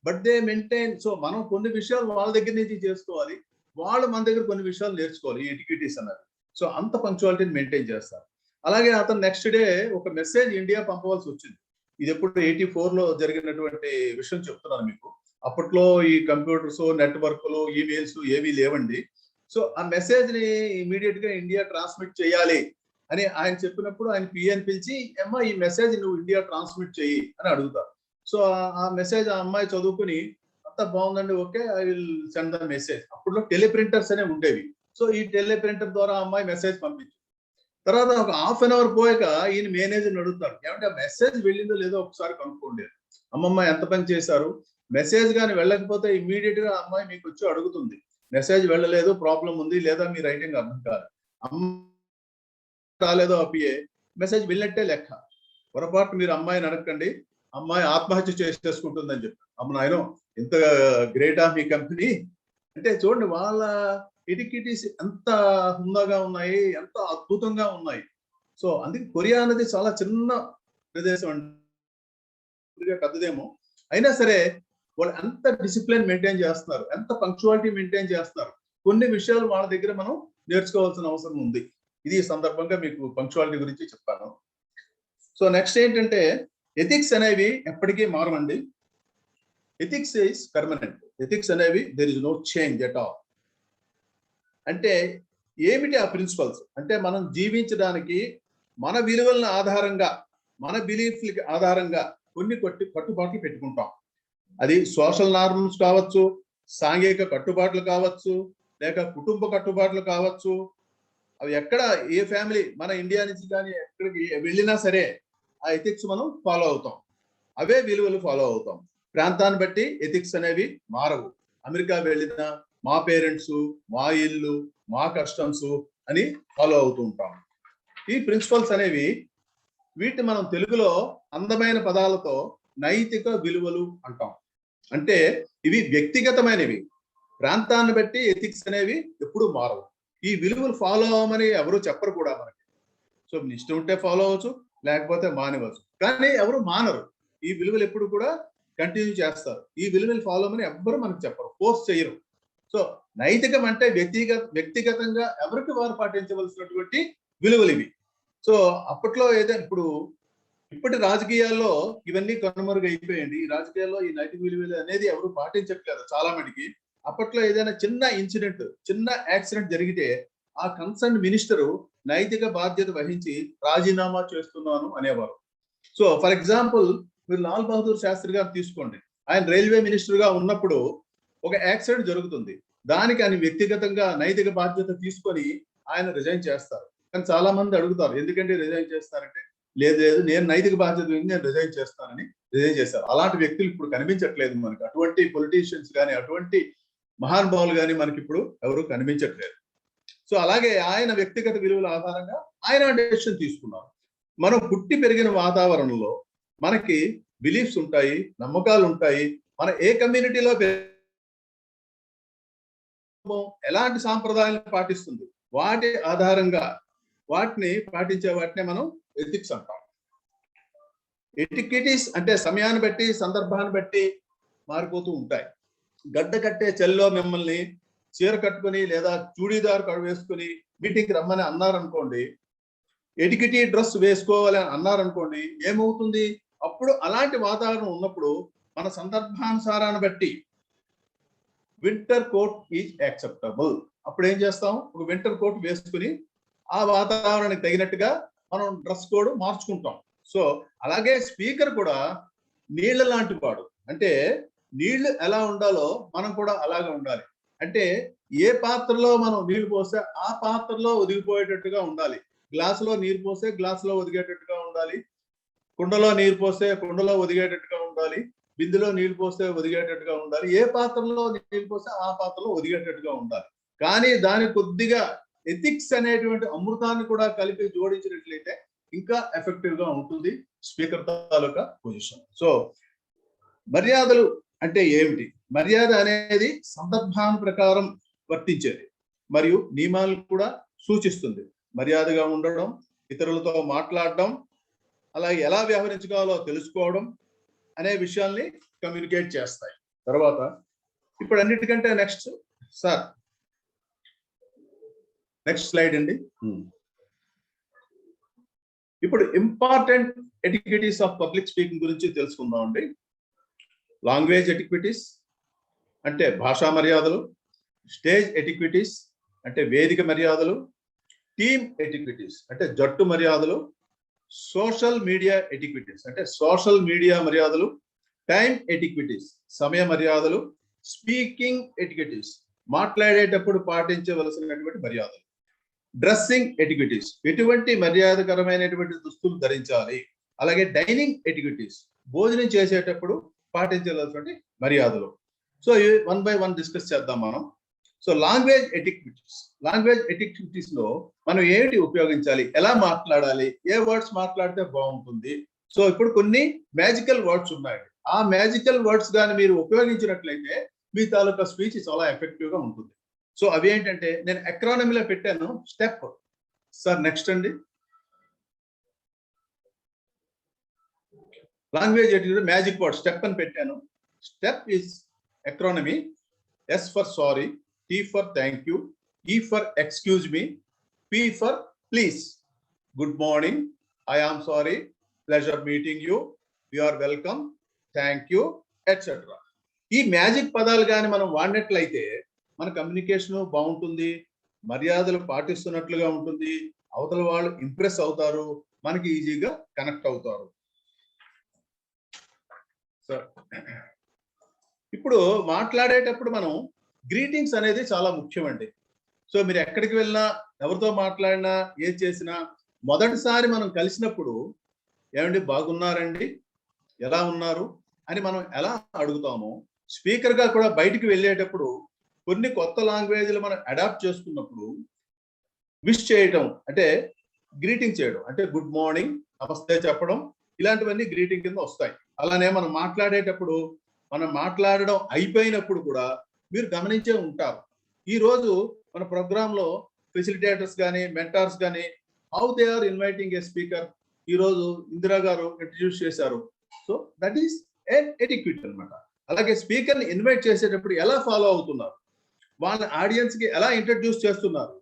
బట్ దే మెయింటైన్. సో మనం కొన్ని విషయాలు వాళ్ళ దగ్గర నుంచి చేసుకోవాలి, వాళ్ళు మన దగ్గర కొన్ని విషయాలు నేర్చుకోవాలి, ఈ ఎటిక్విటీస్ అన్నది. సో అంత పంక్చువాలిటీని మెయింటైన్ చేస్తారు. అలాగే అతను నెక్స్ట్ డే ఒక మెసేజ్ ఇండియా పంపవలసి వచ్చింది. ఇది ఎప్పుడు 84లో జరిగినటువంటి విషయం చెప్తున్నాను మీకు. అప్పట్లో ఈ కంప్యూటర్స్, నెట్వర్క్లు, ఈమెయిల్స్ ఏవీ లేవండి. సో ఆ మెసేజ్ ని ఇమీడియట్ గా ఇండియా ట్రాన్స్మిట్ చేయాలి అని ఆయన చెప్పినప్పుడు ఆయన పిఎన్ పిలిచి, అమ్మా ఈ మెసేజ్ నువ్వు ఇండియా ట్రాన్స్మిట్ చెయ్యి అని అడుగుతారు. సో ఆ మెసేజ్ ఆ అమ్మాయి చదువుకుని, అంత బాగుందండి, okay I will send the message. అప్పుడు టెలిప్రింటర్స్ అనేవి ఉండేవి. సో ఈ టెలిప్రింటర్ ద్వారా అమ్మాయి మెసేజ్ పంపించింది. తర్వాత ఒక హాఫ్ అన్ అవర్ పోయాక ఈయన మేనేజర్ని అడుగుతాడు, ఏమంటే ఆ మెసేజ్ వెళ్ళిందో లేదో ఒకసారి కనుక్కోండి. అమ్మమ్మ ఎంత పని చేశారు, మెసేజ్ కానీ వెళ్ళకపోతే ఇమీడియట్ గా అమ్మాయి మీకు వచ్చి అడుగుతుంది, మెసేజ్ వెళ్ళలేదు, ప్రాబ్లం ఉంది, లేదా మీ రైటింగ్ అర్థం కాదు. అమ్మ రాలేదో అపియే, మెసేజ్ వెళ్ళినట్టే లెక్క. పొరపాటు మీరు అమ్మాయిని అడగండి, అమ్మాయి ఆత్మహత్య చేసుకుంటుందని చెప్పి. అమ్మ నాయనో ఎంత గ్రేటా మీ కంపెనీ అంటే. చూడండి వాళ్ళ ఎటిక్విటీస్ ఎంత హుందాగా ఉన్నాయి, ఎంత అద్భుతంగా ఉన్నాయి. సో అందుకే కొరియా అనేది చాలా చిన్న ప్రదేశం అండి, పెద్దదేమో అయినా సరే వాళ్ళు ఎంత డిసిప్లిన్ మెయింటైన్ చేస్తున్నారు, ఎంత పంక్చువాలిటీ మెయింటైన్ చేస్తున్నారు. కొన్ని విషయాలు వాళ్ళ దగ్గర మనం నేర్చుకోవాల్సిన అవసరం ఉంది. ఇది సందర్భంగా మీకు పంక్చువాలిటీ గురించి చెప్పాను. సో నెక్స్ట్ ఏంటంటే, ఎథిక్స్ అనేవి ఎప్పటికీ మారమండి. Ethics is permanent. ఎథిక్స్ అనేవి there is no change at all. అంటే ఏమిటి ఆ ప్రిన్సిపల్స్ అంటే, మనం జీవించడానికి మన విలువల ఆధారంగా, మన బిలీఫ్లకి ఆధారంగా కొన్ని కట్టుబాట్లు పెట్టుకుంటాం. అది సోషల్ నార్మ్స్ కావచ్చు, సాంఘిక కట్టుబాట్లు కావచ్చు, లేక కుటుంబ కట్టుబాట్లు కావచ్చు. అవి ఎక్కడ ఏ ఫ్యామిలీ మన ఇండియా నుంచి కానీ ఎక్కడికి వెళ్ళినా సరే ఆ ఎథిక్స్ మనం ఫాలో అవుతాం, అవే విలువలు ఫాలో అవుతాం. ప్రాంతాన్ని బట్టి ఎథిక్స్ అనేవి మారవు. అమెరికా వెళ్ళినా మా పేరెంట్స్, మా ఇల్లు, మా కస్టమ్స్ అని ఫాలో అవుతూ ఉంటాం. ఈ ప్రిన్సిపల్స్ అనేవి, వీటిని మనం తెలుగులో అందమైన పదాలతో నైతిక విలువలు అంటాం. అంటే ఇవి వ్యక్తిగతమైనవి. ప్రాంతాన్ని బట్టి ఎథిక్స్ అనేవి ఎప్పుడూ మారవు. ఈ విలువలు ఫాలో అవ్వమని ఎవరు చెప్పరు కూడా మనకి. సో మీ ఇష్టం ఉంటే ఫాలో అవ్వచ్చు, లేకపోతే మానేవచ్చు, కానీ ఎవరు మానరు. ఈ విలువలు ఎప్పుడు కూడా కంటిన్యూ చేస్తారు. ఈ విలువలు ఫాలో అవ్వమని ఎవ్వరు మనకు చెప్పరు, ఫోర్స్ చేయరు. సో నైతికం అంటే వ్యక్తిగతంగా ఎవరికి వారు పాటించవలసినటువంటి విలువలు ఇవి. సో అప్పట్లో ఏదైనా ఇప్పటి రాజకీయాల్లో ఇవన్నీ కనుమరుగైపోయాయండి. ఈ రాజకీయాల్లో ఈ నైతిక విలువలు అనేది ఎవరు పాటించట్లేదు చాలా మటుకి. అప్పట్లో ఏదైనా చిన్న ఇన్సిడెంట్, చిన్న యాక్సిడెంట్ జరిగితే ఆ కన్సర్న్ మినిస్టరు నైతిక బాధ్యత వహించి రాజీనామా చేస్తున్నాను అనేవారు. సో ఫర్ ఎగ్జాంపుల్ మీరు లాల్ బహదూర్ శాస్త్రి గారు తీసుకోండి. ఆయన రైల్వే మినిస్టర్ గా ఉన్నప్పుడు ఒక యాక్సిడెంట్ జరుగుతుంది. దానికి ఆయన వ్యక్తిగతంగా నైతిక బాధ్యత తీసుకొని ఆయన రిజైన్ చేస్తారు. కానీ చాలా మంది అడుగుతారు, ఎందుకంటే రిజైన్ చేస్తారంటే, లేదు నేను నైతిక బాధ్యత నేను రిజైన్ చేస్తానని రిజైన్ చేస్తారు. అలాంటి వ్యక్తులు ఇప్పుడు కనిపించట్లేదు మనకి. అటువంటి పొలిటీషియన్స్ కానీ, అటువంటి మహానుభావులు కానీ మనకి ఇప్పుడు ఎవరు కనిపించట్లేదు. సో అలాగే ఆయన వ్యక్తిగత విలువల ఆధారంగా ఆయన డెసిషన్ తీసుకున్నారు. మనం పుట్టి పెరిగిన వాతావరణంలో మనకి బిలీఫ్స్ ఉంటాయి, నమ్మకాలు ఉంటాయి. మన ఏ కమ్యూనిటీలో ఎలాంటి సాంప్రదాయాలను పాటిస్తుంది, వాటి ఆధారంగా వాటిని పాటించే వాటిని మనం ఎథిక్స్ అంటాం. ఎటిక్విటీస్ అంటే సమయాన్ని బట్టి, సందర్భాన్ని బట్టి మారిపోతూ ఉంటాయి. గడ్డ కట్టే చెల్లో మిమ్మల్ని చీర కట్టుకుని లేదా చూడీదార్ వేసుకుని మీటింగ్కి రమ్మని అన్నారనుకోండి, ఎటిక్విటీ డ్రెస్ వేసుకోవాలి అని అన్నారనుకోండి, ఏమవుతుంది? అప్పుడు అలాంటి వాతావరణం ఉన్నప్పుడు మన సందర్భానుసారాన్ని బట్టి వింటర్ కోట్ ఈజ్ యాక్సెప్టబుల్. అప్పుడు ఏం చేస్తాం? ఒక వింటర్ కోట్ వేసుకుని ఆ వాతావరణానికి తగినట్టుగా మనం డ్రెస్ కోడ్ మార్చుకుంటాం. సో అలాగే స్పీకర్ కూడా నీళ్ళ లాంటి వాడు. అంటే నీళ్లు ఎలా ఉండాలో మనం కూడా అలాగే ఉండాలి. అంటే ఏ పాత్రలో మనం నీళ్లు పోస్తే ఆ పాత్రలో ఒదిగిపోయేటట్టుగా ఉండాలి. గ్లాసులో నీరు పోస్తే గ్లాసులో ఒదిగేటట్టుగా ఉండాలి. కుండలో నీరు పోస్తే కుండలో ఒదిగేటట్టుగా ఉండాలి. బిందులో నీళ్లు పోస్తే ఒదిగేటట్టుగా ఉండాలి. ఏ పాత్రలో నీళ్లు పోస్తే ఆ పాత్రలో ఒదిగేటట్టుగా ఉండాలి. కానీ దాని కొద్దిగా ఎథిక్స్ అనేటువంటి అమృతాన్ని కూడా కలిపి జోడించినట్లయితే ఇంకా ఎఫెక్టివ్ గా ఉంటుంది స్పీకర్ తాలూకా పొజిషన్. సో మర్యాదలు అంటే ఏమిటి? మర్యాద అనేది సందర్భాన్ని ప్రకారం వర్తించేది మరియు నియమాలను కూడా సూచిస్తుంది. మర్యాదగా ఉండడం, ఇతరులతో మాట్లాడడం, అలాగే ఎలా వ్యవహరించుకోవాలో తెలుసుకోవడం అనే విషయాల్ని కమ్యూనికేట్ చేస్తాయి. తర్వాత ఇప్పుడు అన్నిటికంటే నెక్స్ట్ సార్, నెక్స్ట్ స్లైడ్ అండి. ఇప్పుడు ఇంపార్టెంట్ ఎటిక్విటీస్ ఆఫ్ పబ్లిక్ స్పీకింగ్ గురించి తెలుసుకుందాం అండి. లాంగ్వేజ్ ఎటిక్విటీస్ అంటే భాషా మర్యాదలు, స్టేజ్ ఎటిక్విటీస్ అంటే వేదిక మర్యాదలు, టీమ్ ఎటిక్విటీస్ అంటే జట్టు మర్యాదలు, సోషల్ మీడియా ఎటిక్విటీస్ అంటే సోషల్ మీడియా మర్యాదలు, టైం ఎటిక్విటీస్ సమయ మర్యాదలు, స్పీకింగ్ ఎటిక్విటీస్ మాట్లాడేటప్పుడు పాటించవలసినటువంటి మర్యాదలు, డ్రెస్సింగ్ ఎటిక్విటీస్ ఎటువంటి మర్యాదకరమైనటువంటి దుస్తులు ధరించాలి, అలాగే డైనింగ్ ఎటిక్విటీస్ భోజనం చేసేటప్పుడు పాటించవలసినటువంటి మర్యాదలు. So one by one discuss చేద్దాం మనం. సో లాంగ్వేజ్ ఎటిక్విటీస్ లో మనం ఏంటి ఉపయోగించాలి, ఎలా మాట్లాడాలి, ఏ వర్డ్స్ మాట్లాడితే బాగుంటుంది. సో ఇప్పుడు కొన్ని మ్యాజికల్ వర్డ్స్ ఉన్నాయి. ఆ మ్యాజికల్ వర్డ్స్ కానీ మీరు ఉపయోగించినట్లయితే మీ తాలూకా స్పీచ్ చాలా ఎఫెక్టివ్ గా ఉంటుంది. సో అవి ఏంటంటే నేను ఎక్రానమీలో పెట్టాను. స్టెప్ సార్, నెక్స్ట్ అండి. Language etiquette magic word step అని పెట్టాను. Step is acronym. S for sorry, T for thank you, E for excuse me, P for please. Good morning, I am sorry, pleasure meeting you, you are welcome, thank you, etc. ఈ magic పదాలు కానీ మనం వాడినట్లయితే మన communication బాగుంటుంది, మర్యాదలు పాటిస్తున్నట్లుగా ఉంటుంది, అవతల వాళ్ళు ఇంప్రెస్ అవుతారు, మనకి ఈజీగా కనెక్ట్ అవుతారు. సో ఇప్పుడు మాట్లాడేటప్పుడు మనం గ్రీటింగ్స్ అనేది చాలా ముఖ్యమండి. సో మీరు ఎక్కడికి వెళ్ళినా, ఎవరితో మాట్లాడినా, ఏం చేసినా మొదటిసారి మనం కలిసినప్పుడు ఏమండి బాగున్నారండి, ఎలా ఉన్నారు అని మనం ఎలా అడుగుతామో, స్పీకర్ గా కూడా బయటికి వెళ్ళేటప్పుడు కొన్ని కొత్త లాంగ్వేజ్లు మనం అడాప్ట్ చేసుకున్నప్పుడు విష్ చేయటం అంటే గ్రీటింగ్ చేయడం అంటే గుడ్ మార్నింగ్, నమస్తే చెప్పడం, ఇలాంటివన్నీ గ్రీటింగ్ కింద వస్తాయి. అలానే మనం మాట్లాడేటప్పుడు, మనం మాట్లాడడం అయిపోయినప్పుడు కూడా మీరు గమనించే ఉంటారు. ఈ రోజు మన ప్రోగ్రామ్ లో ఫెసిలిటేటర్స్ కానీ మెంటార్స్ కానీ how they are inviting a speaker, ఈ రోజు ఇందిరా గారు ఇంట్రడ్యూస్ చేశారు. సో దట్ ఈస్ ఎటిక్విట్ అన్నమాట. అలాగే స్పీకర్ ని ఇన్వైట్ చేసేటప్పుడు ఎలా ఫాలో అవుతున్నారు, వాళ్ళ ఆడియన్స్ కి ఎలా ఇంట్రడ్యూస్ చేస్తున్నారు,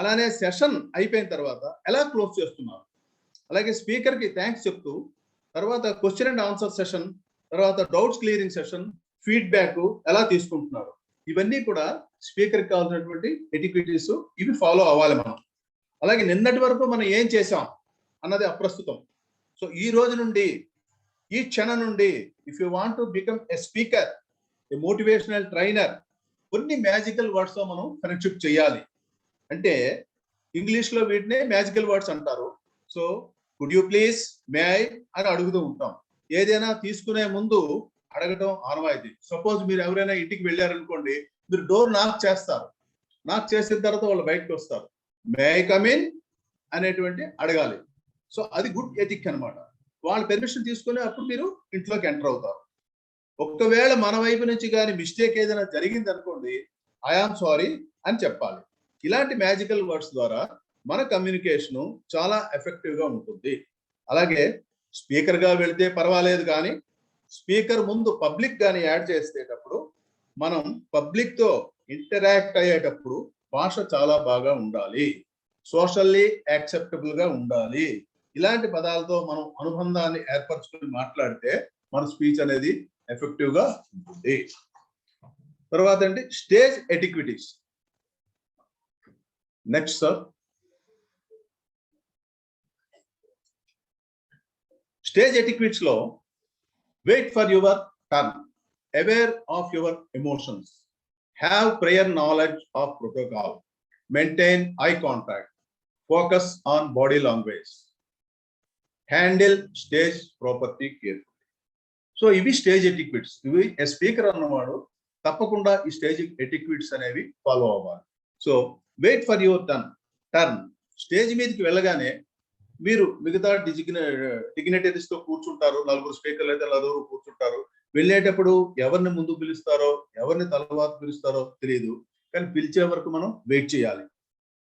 అలానే సెషన్ అయిపోయిన తర్వాత ఎలా క్లోజ్ చేస్తున్నారు, అలాగే స్పీకర్ కి థ్యాంక్స్ చెప్తూ తర్వాత క్వశ్చన్ అండ్ ఆన్సర్ సెషన్, తర్వాత డౌట్స్ క్లియరింగ్ సెషన్, ఫీడ్బ్యాక్ ఎలా తీసుకుంటున్నారు, ఇవన్నీ కూడా స్పీకర్ కి కావాల్సినటువంటి ఎటిక్విటీస్. ఇవి ఫాలో అవ్వాలి మనం. అలాగే నిన్నటి వరకు మనం ఏం చేసాం అన్నది అప్రస్తుతం. సో ఈ రోజు నుండి, ఈ క్షణం నుండి if you want to become a speaker, A motivational trainer, కొన్ని మ్యాజికల్ వర్డ్స్ తో మనం ఫ్రెండ్షిప్ చేయాలి. అంటే ఇంగ్లీష్ లో వీటినే మ్యాజికల్ వర్డ్స్ అంటారు. So could you please, may I అని అడుగుతూ ఉంటాం. ఏదైనా తీసుకునే ముందు అడగటం ఆనవాయితీ. సపోజ్ మీరు ఎవరైనా ఇంటికి వెళ్ళారనుకోండి, మీరు డోర్ నాక్ చేస్తారు. నాక్ చేసిన తర్వాత వాళ్ళు బయటకు వస్తారు. మే ఐ కమ్ ఇన్ అనేటువంటి అడగాలి. సో అది గుడ్ ఎథిక్ అనమాట. వాళ్ళ పెర్మిషన్ తీసుకుని అప్పుడు మీరు ఇంట్లోకి ఎంటర్ అవుతారు. ఒకవేళ మన వైపు నుంచి కానీ మిస్టేక్ ఏదైనా జరిగింది అనుకోండి, ఐ ఆమ్ సారీ అని చెప్పాలి. ఇలాంటి మ్యాజికల్ వర్డ్స్ ద్వారా మన కమ్యూనికేషన్ చాలా ఎఫెక్టివ్ గా ఉంటుంది. అలాగే స్పీకర్ గా వెళితే పర్వాలేదు, కానీ స్పీకర్ ముందు పబ్లిక్ గాని యాడ్ చేసేటప్పుడు మనం పబ్లిక్ తో ఇంటరాక్ట్ అయ్యేటప్పుడు భాష చాలా బాగా ఉండాలి, సోషల్లీ యాక్సెప్టబుల్ గా ఉండాలి. ఇలాంటి పదాలతో మనం అనుబంధాన్ని ఏర్పరచుకుని మాట్లాడితే మన స్పీచ్ అనేది ఎఫెక్టివ్ గా ఉంటుంది. తర్వాత అండి స్టేజ్ ఎటిక్విటీస్. నెక్స్ట్ సార్, స్టేజ్ ఎటిక్విటీస్ లో wait for your turn, aware of your emotions, have prior knowledge of protocol, maintain eye contact, focus on body language, handle stage property carefully. So ఇవి stage ఎటిక్విట్స్. ఇవి speaker అన్నవాడు తప్పకుండా ఈ stage ఎటిక్విట్స్ అనేవి follow అవ్వాలి. So wait for your turn. Stage మీదకి వెళ్ళగానే మీరు మిగతా డిగ్నిటరీస్ తో కూర్చుంటారు. నలుగురు స్పీకర్లు అయితే నలుగురు కూర్చుంటారు. వెళ్ళేటప్పుడు ఎవరిని ముందు పిలుస్తారో, ఎవరిని తర్వాత పిలుస్తారో తెలియదు, కానీ పిలిచే వరకు మనం వెయిట్ చేయాలి.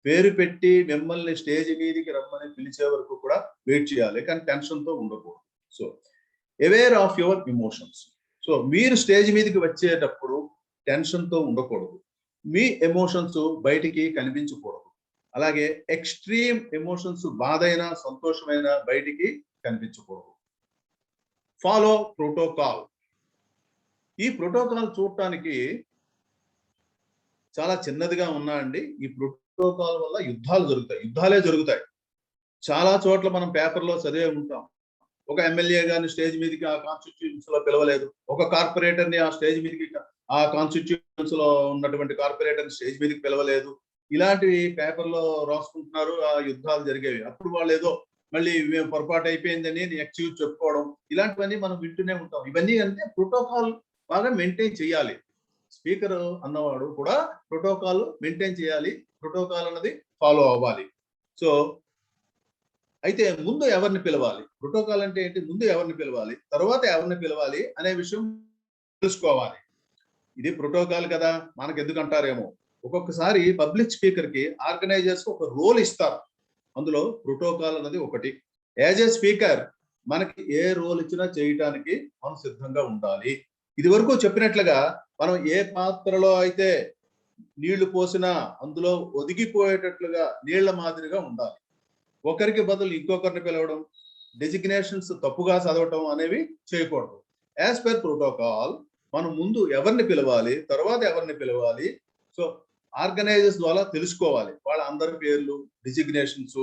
పేరు పెట్టి మిమ్మల్ని స్టేజ్ మీదకి రమ్మని పిలిచే వరకు కూడా వెయిట్ చేయాలి, కానీ టెన్షన్తో ఉండకూడదు. So aware of your emotions. So మీరు స్టేజ్ మీదకి వచ్చేటప్పుడు టెన్షన్తో ఉండకూడదు, మీ ఎమోషన్స్ బయటికి కనిపించకూడదు. అలాగే ఎక్స్ట్రీమ్ ఎమోషన్స్, బాధైనా సంతోషమైనా బయటికి కనిపించకూడదు. Follow protocol. ఈ ప్రోటోకాల్ చూడటానికి చాలా చిన్నదిగా ఉన్నా అండి, ఈ ప్రోటోకాల్ వల్ల యుద్ధాలే జరుగుతాయి. చాలా చోట్ల మనం పేపర్లో చదివే ఉంటాం, ఒక ఎమ్మెల్యే గారిని స్టేజ్ మీదకి ఆ కాన్స్టిట్యూన్స్ లో పిలవలేదు, ఒక కార్పొరేటర్ ని ఆ స్టేజ్ మీదకి ఆ కాన్స్టిట్యూన్స్ లో ఉన్నటువంటి కార్పొరేటర్ స్టేజ్ మీదకి పిలవలేదు. ఇలాంటివి పేపర్లో రాసుకుంటున్నారు, ఆ యుద్ధాలు జరిగేవి. అప్పుడు వాళ్ళు ఏదో మళ్ళీ పొరపాటు అయిపోయిందని ఎక్స్క్యూజ్ చెప్పుకోవడం, ఇలాంటివన్నీ మనం వింటూనే ఉంటాం. ఇవన్నీ అంటే ప్రోటోకాల్ బాగా మెయింటైన్ చేయాలి. స్పీకర్ అన్నవాడు కూడా ప్రోటోకాల్ మెయింటైన్ చేయాలి, ప్రోటోకాల్ అన్నది ఫాలో అవ్వాలి. సో అయితే ముందు ఎవరిని పిలవాలి, ప్రోటోకాల్ అంటే ఏంటి, ముందు ఎవరిని పిలవాలి, తర్వాత ఎవరిని పిలవాలి అనే విషయం తెలుసుకోవాలి. ఇది ప్రోటోకాల్ కదా మనకు ఎందుకు అంటారేమో, ఒక్కొక్కసారి పబ్లిక్ స్పీకర్ కి ఆర్గనైజర్స్ ఒక రోల్ ఇస్తారు, అందులో ప్రోటోకాల్ అన్నది ఒకటి. యాజ్ ఏ స్పీకర్ మనకి ఏ రోల్ ఇచ్చినా చేయటానికి మనం సిద్ధంగా ఉండాలి. ఇది వరకు చెప్పినట్లుగా మనం ఏ పాత్రలో అయితే నీళ్లు పోసినా అందులో ఒదిగిపోయేటట్లుగా నీళ్ల మాదిరిగా ఉండాలి. ఒకరికి బదులు ఇంకొకరిని పిలవడం, డెసిగ్నేషన్స్ తప్పుగా చదవటం అనేవి చేయకూడదు. యాజ్ పర్ ప్రోటోకాల్ మనం ముందు ఎవరిని పిలవాలి, తర్వాత ఎవరిని పిలవాలి, సో ఆర్గనైజర్స్ ద్వారా తెలుసుకోవాలి. వాళ్ళ అందరి పేర్లు, డిజిగ్నేషన్స్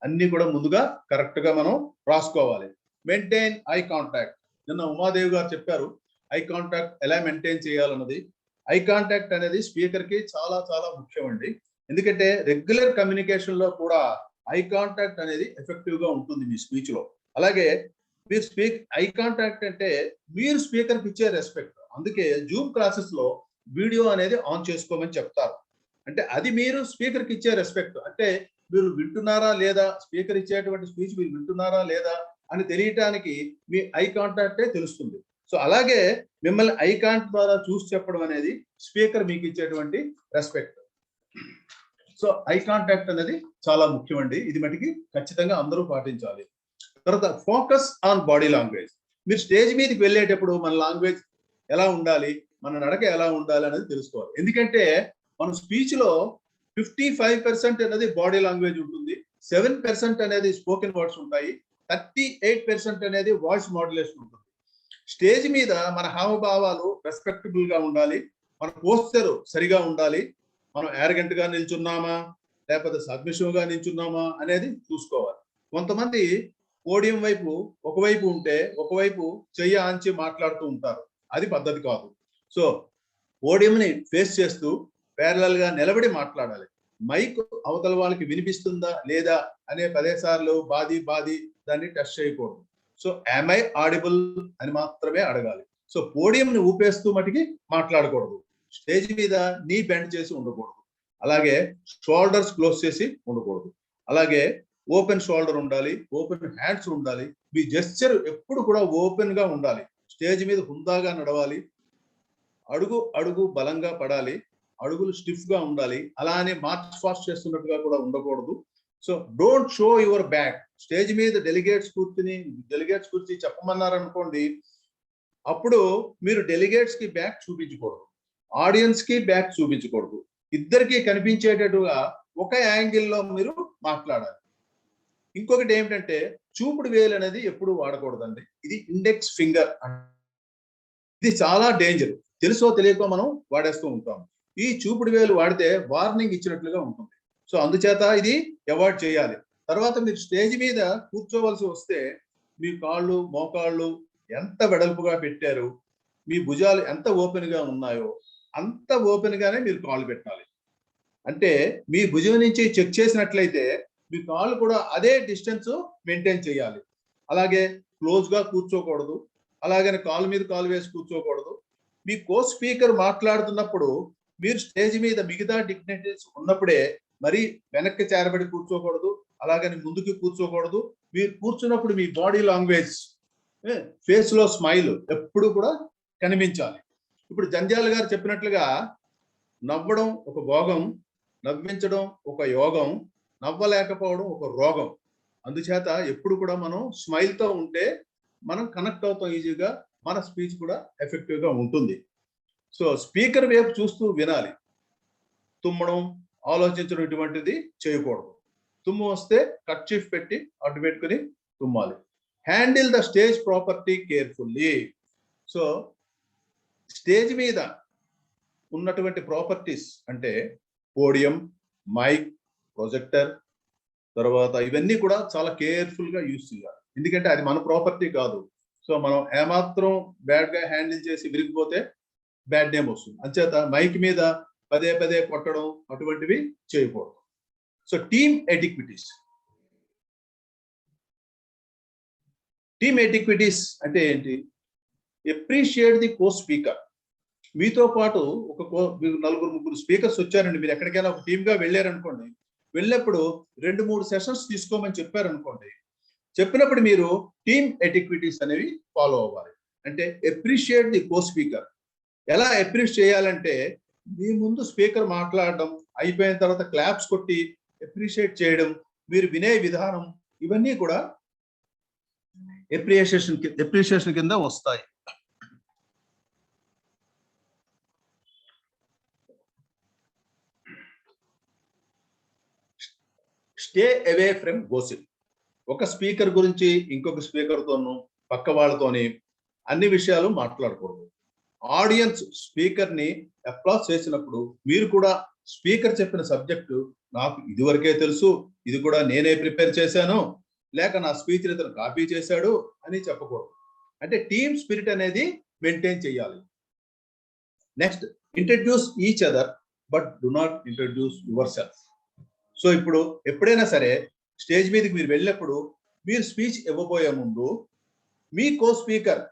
అన్ని కూడా ముందుగా కరెక్ట్ గా మనం రాసుకోవాలి. Maintain eye contact. నిన్న ఉమాదేవి గారు చెప్పారు ఐ కాంటాక్ట్ ఎలా మెయింటైన్ చేయాలన్నది. ఐ కాంటాక్ట్ అనేది స్పీకర్ కి చాలా చాలా ముఖ్యం అండి, ఎందుకంటే రెగ్యులర్ కమ్యూనికేషన్ లో కూడా ఐ కాంటాక్ట్ అనేది ఎఫెక్టివ్ గా ఉంటుంది మీ స్పీచ్ లో. అలాగే మీరు ఐ కాంటాక్ట్ అంటే మీరు స్పీకర్ కి ఇచ్చే రెస్పెక్ట్. అందుకే జూమ్ క్లాసెస్ లో వీడియో అనేది ఆన్ చేసుకోమని చెప్తారు. అంటే అది మీరు స్పీకర్ కి ఇచ్చే రెస్పెక్ట్. అంటే మీరు వింటున్నారా లేదా, స్పీకర్ ఇచ్చేటువంటి స్పీచ్ మీరు వింటున్నారా లేదా అని తెలియటానికి మీ ఐ కాంటాక్టే తెలుస్తుంది. సో అలాగే మిమ్మల్ని ఐ కాంటాక్ట్ ద్వారా చూసి చెప్పడం అనేది స్పీకర్ మీకు ఇచ్చేటువంటి రెస్పెక్ట్. సో ఐ కాంటాక్ట్ అనేది చాలా ముఖ్యమండి, ఇది మటుకి ఖచ్చితంగా అందరూ పాటించాలి. తర్వాత ఫోకస్ ఆన్ బాడీ లాంగ్వేజ్. మీరు స్టేజ్ మీదకి వెళ్ళేటప్పుడు మన లాంగ్వేజ్ ఎలా ఉండాలి, మన నడక ఎలా ఉండాలి అనేది తెలుసుకోవాలి. ఎందుకంటే మన స్పీచ్ లో 55% అనేది బాడీ లాంగ్వేజ్ ఉంటుంది, 7% అనేది స్పోకెన్ వర్డ్స్ ఉంటాయి, 38% అనేది వాయిస్ మాడ్యులేషన్ ఉంటుంది. స్టేజ్ మీద మన హావభావాలు రెస్పెక్టబుల్ గా ఉండాలి, మన పోస్చర్ సరిగా ఉండాలి, మనం యారగెంట్ గా నిల్చున్నామా లేకపోతే సబ్మిసివ్ గా నిల్చున్నామా అనేది చూసుకోవాలి. కొంతమంది పోడియం వైపు ఒకవైపు ఉంటే ఒకవైపు చెయ్యి ఆంచి మాట్లాడుతూ ఉంటారు, అది పద్ధతి కాదు. సో పోడియంని ఫేస్ చేస్తూ ప్యారలల్ గా నిలబడి మాట్లాడాలి. మైక్ అవతల వాళ్ళకి వినిపిస్తుందా లేదా అనే 10 సార్లు బాది దాన్ని టెస్ట్ చేయకూడదు. సో యామ్ ఐ ఆడిబుల్ అని మాత్రమే అడగాలి. సో పోడియంని ఊపేస్తూ మటుకి మాట్లాడకూడదు, స్టేజ్ మీద నీ బెండ్ చేసి ఉండకూడదు, అలాగే షోల్డర్స్ క్లోజ్ చేసి ఉండకూడదు, అలాగే ఓపెన్ షోల్డర్ ఉండాలి, ఓపెన్ హ్యాండ్స్ ఉండాలి. మీ జెస్చర్ ఎప్పుడు కూడా ఓపెన్ గా ఉండాలి, స్టేజ్ మీద హుందాగా నడవాలి, అడుగు బలంగా పడాలి, అడుగులు స్టిఫ్ గా ఉండాలి, అలానే మార్చ్ ఫాస్ట్ చేస్తున్నట్టుగా కూడా ఉండకూడదు. So don't show your back. Stage మీద డెలిగేట్స్ కూర్చి చెప్పమన్నారనుకోండి, అప్పుడు మీరు డెలిగేట్స్ కి బ్యాక్ చూపించకూడదు, ఆడియన్స్ కి బ్యాక్ చూపించకూడదు, ఇద్దరికి కనిపించేటట్టుగా ఒక యాంగిల్లో మీరు మాట్లాడాలి. ఇంకొకటి ఏమిటంటే చూపుడు వేలు అనేది ఎప్పుడు వాడకూడదండి, ఇది ఇండెక్స్ ఫింగర్, ఇది చాలా డేంజర్, తెలుసో తెలియకో మనం వాడేస్తూ ఉంటాం. ఈ చూపుడు వేలు వాడితే వార్నింగ్ ఇచ్చినట్లుగా ఉంటుంది. సో అందుచేత ఇది అవాయిడ్ చేయాలి. తర్వాత మీరు స్టేజ్ మీద కూర్చోవలసి వస్తే మీ కాళ్ళు మోకాళ్ళు ఎంత వెడల్పుగా పెట్టారు, మీ భుజాలు ఎంత ఓపెన్ గా ఉన్నాయో అంత ఓపెన్ గానే మీరు కాళ్ళు పెట్టాలి. అంటే మీ భుజం నుంచి చెక్ చేసినట్లయితే మీ కాళ్ళు కూడా అదే డిస్టెన్స్ మెయింటైన్ చేయాలి. అలాగే క్లోజ్ గా కూర్చోకూడదు, అలాగని కాలు మీద కాలు వేసి కూర్చోకూడదు. మీ కో స్పీకర్ మాట్లాడుతున్నప్పుడు మీరు స్టేజ్ మీద మిగతా డిగ్నిటీస్ ఉన్నప్పుడే మరి వెనక్కి చేరబడి కూర్చోకూడదు, అలాగని ముందుకు కూర్చోకూడదు. మీరు కూర్చున్నప్పుడు మీ బాడీ లాంగ్వేజ్, ఫేస్ లో స్మైల్ ఎప్పుడు కూడా కనిపించాలి. ఇప్పుడు జంధ్యాల గారు చెప్పినట్లుగా నవ్వడం ఒక భోగం, నవ్వించడం ఒక యోగం, నవ్వలేకపోవడం ఒక రోగం. అందుచేత ఎప్పుడు కూడా మనం స్మైల్తో ఉంటే మనం కనెక్ట్ అవుతాం ఈజీగా, మన స్పీచ్ కూడా ఎఫెక్టివ్గా ఉంటుంది. సో స్పీకర్ వైపు చూస్తూ వినాలి. తుమ్మడం, ఆలోచించడం ఇటువంటిది చేయకూడదు. తుమ్ము వస్తే కర్చీఫ్ పెట్టి అడ్డు పెట్టుకుని తుమ్మాలి. Handle the stage property carefully. So stage మీద ఉన్నటువంటి ప్రాపర్టీస్ అంటే పోడియం, మైక్, ప్రొజెక్టర్, తర్వాత ఇవన్నీ కూడా చాలా కేర్ఫుల్ గా యూజ్ చేయాలి. ఎందుకంటే అది మన ప్రాపర్టీ కాదు. సో మనం ఏమాత్రం బ్యాడ్ గా హ్యాండిల్ చేసి విరిగిపోతే బ్యాడ్ నేమ్ వస్తుంది. అంచేత మైక్ మీద పదే పదే కొట్టడం అటువంటివి చేయకూడదు. So team etiquettes. Team etiquettes అంటే ఏంటి? Appreciate the co speaker. మీతో పాటు నలుగురు ముగ్గురు స్పీకర్స్ వచ్చారండి, మీరు ఎక్కడికైనా ఒక టీమ్ గా వెళ్ళారనుకోండి, వెళ్ళినప్పుడు 2-3 సెషన్స్ తీసుకోమని చెప్పారనుకోండి, చెప్పినప్పుడు మీరు టీమ్ ఎటిక్విటీస్ అనేవి ఫాలో అవ్వాలి. అంటే అప్రిషియేట్ ది కో స్పీకర్. ఎలా అప్రిషియేట్ చేయాలంటే, మీ ముందు స్పీకర్ మాట్లాడడం అయిపోయిన తర్వాత క్లాప్స్ కొట్టి అప్రిషియేట్ చేయడం, మీరు వినే విధానం, ఇవన్నీ కూడా అప్రిషియేషన్ కింద వస్తాయి. Stay away from gossip. ఒక స్పీకర్ గురించి ఇంకొక స్పీకర్తోనూ పక్క వాళ్ళతోని అన్ని విషయాలు మాట్లాడకూడదు. ఆడియన్స్ స్పీకర్ ని అప్లాస్ చేసినప్పుడు మీరు కూడా స్పీకర్ చెప్పిన సబ్జెక్టు నాకు ఇదివరకే తెలుసు, ఇది కూడా నేనే ప్రిపేర్ చేశాను, లేక నా స్పీచ్ ఇతను కాపీ చేశాడు అని చెప్పకూడదు. అంటే టీమ్ స్పిరిట్ అనేది మెయింటైన్ చేయాలి. Next, introduce each other but do not introduce your self. So ఇప్పుడు ఎప్పుడైనా సరే స్టేజ్ మీదకి మీరు వెళ్ళినప్పుడు మీరు స్పీచ్ ఇవ్వబోయే ముందు మీ కో స్పీకర్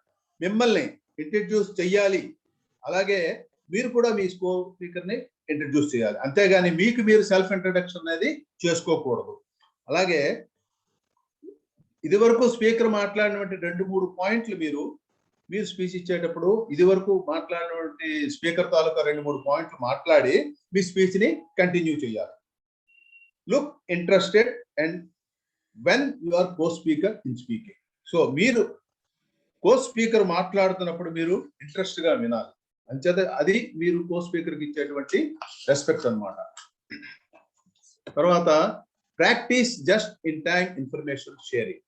మిమ్మల్ని ఇంట్రడ్యూస్ చెయ్యాలి, అలాగే మీరు కూడా మీ కో స్పీకర్ ని ఇంట్రడ్యూస్ చేయాలి. అంతేగాని మీకు మీరు సెల్ఫ్ ఇంట్రడక్షన్ అనేది చేసుకోకూడదు. అలాగే ఇది వరకు స్పీకర్ మాట్లాడినటువంటి 2-3 పాయింట్లు మీరు స్పీచ్ ఇచ్చేటప్పుడు ఇది వరకు మాట్లాడినటువంటి స్పీకర్ తాలూకా 2-3 పాయింట్లు మాట్లాడి మీ స్పీచ్ ని కంటిన్యూ చేయాలి. Look interested and when you are co speaker in speaking. So మీరు కో స్పీకర్ మాట్లాడుతున్నప్పుడు మీరు ఇంట్రెస్ట్ గా వినాలి. అంచేత అది మీరు కో స్పీకర్ కి ఇచ్చేటువంటి రెస్పెక్ట్ అన్నమాట. తర్వాత practice just in time information sharing.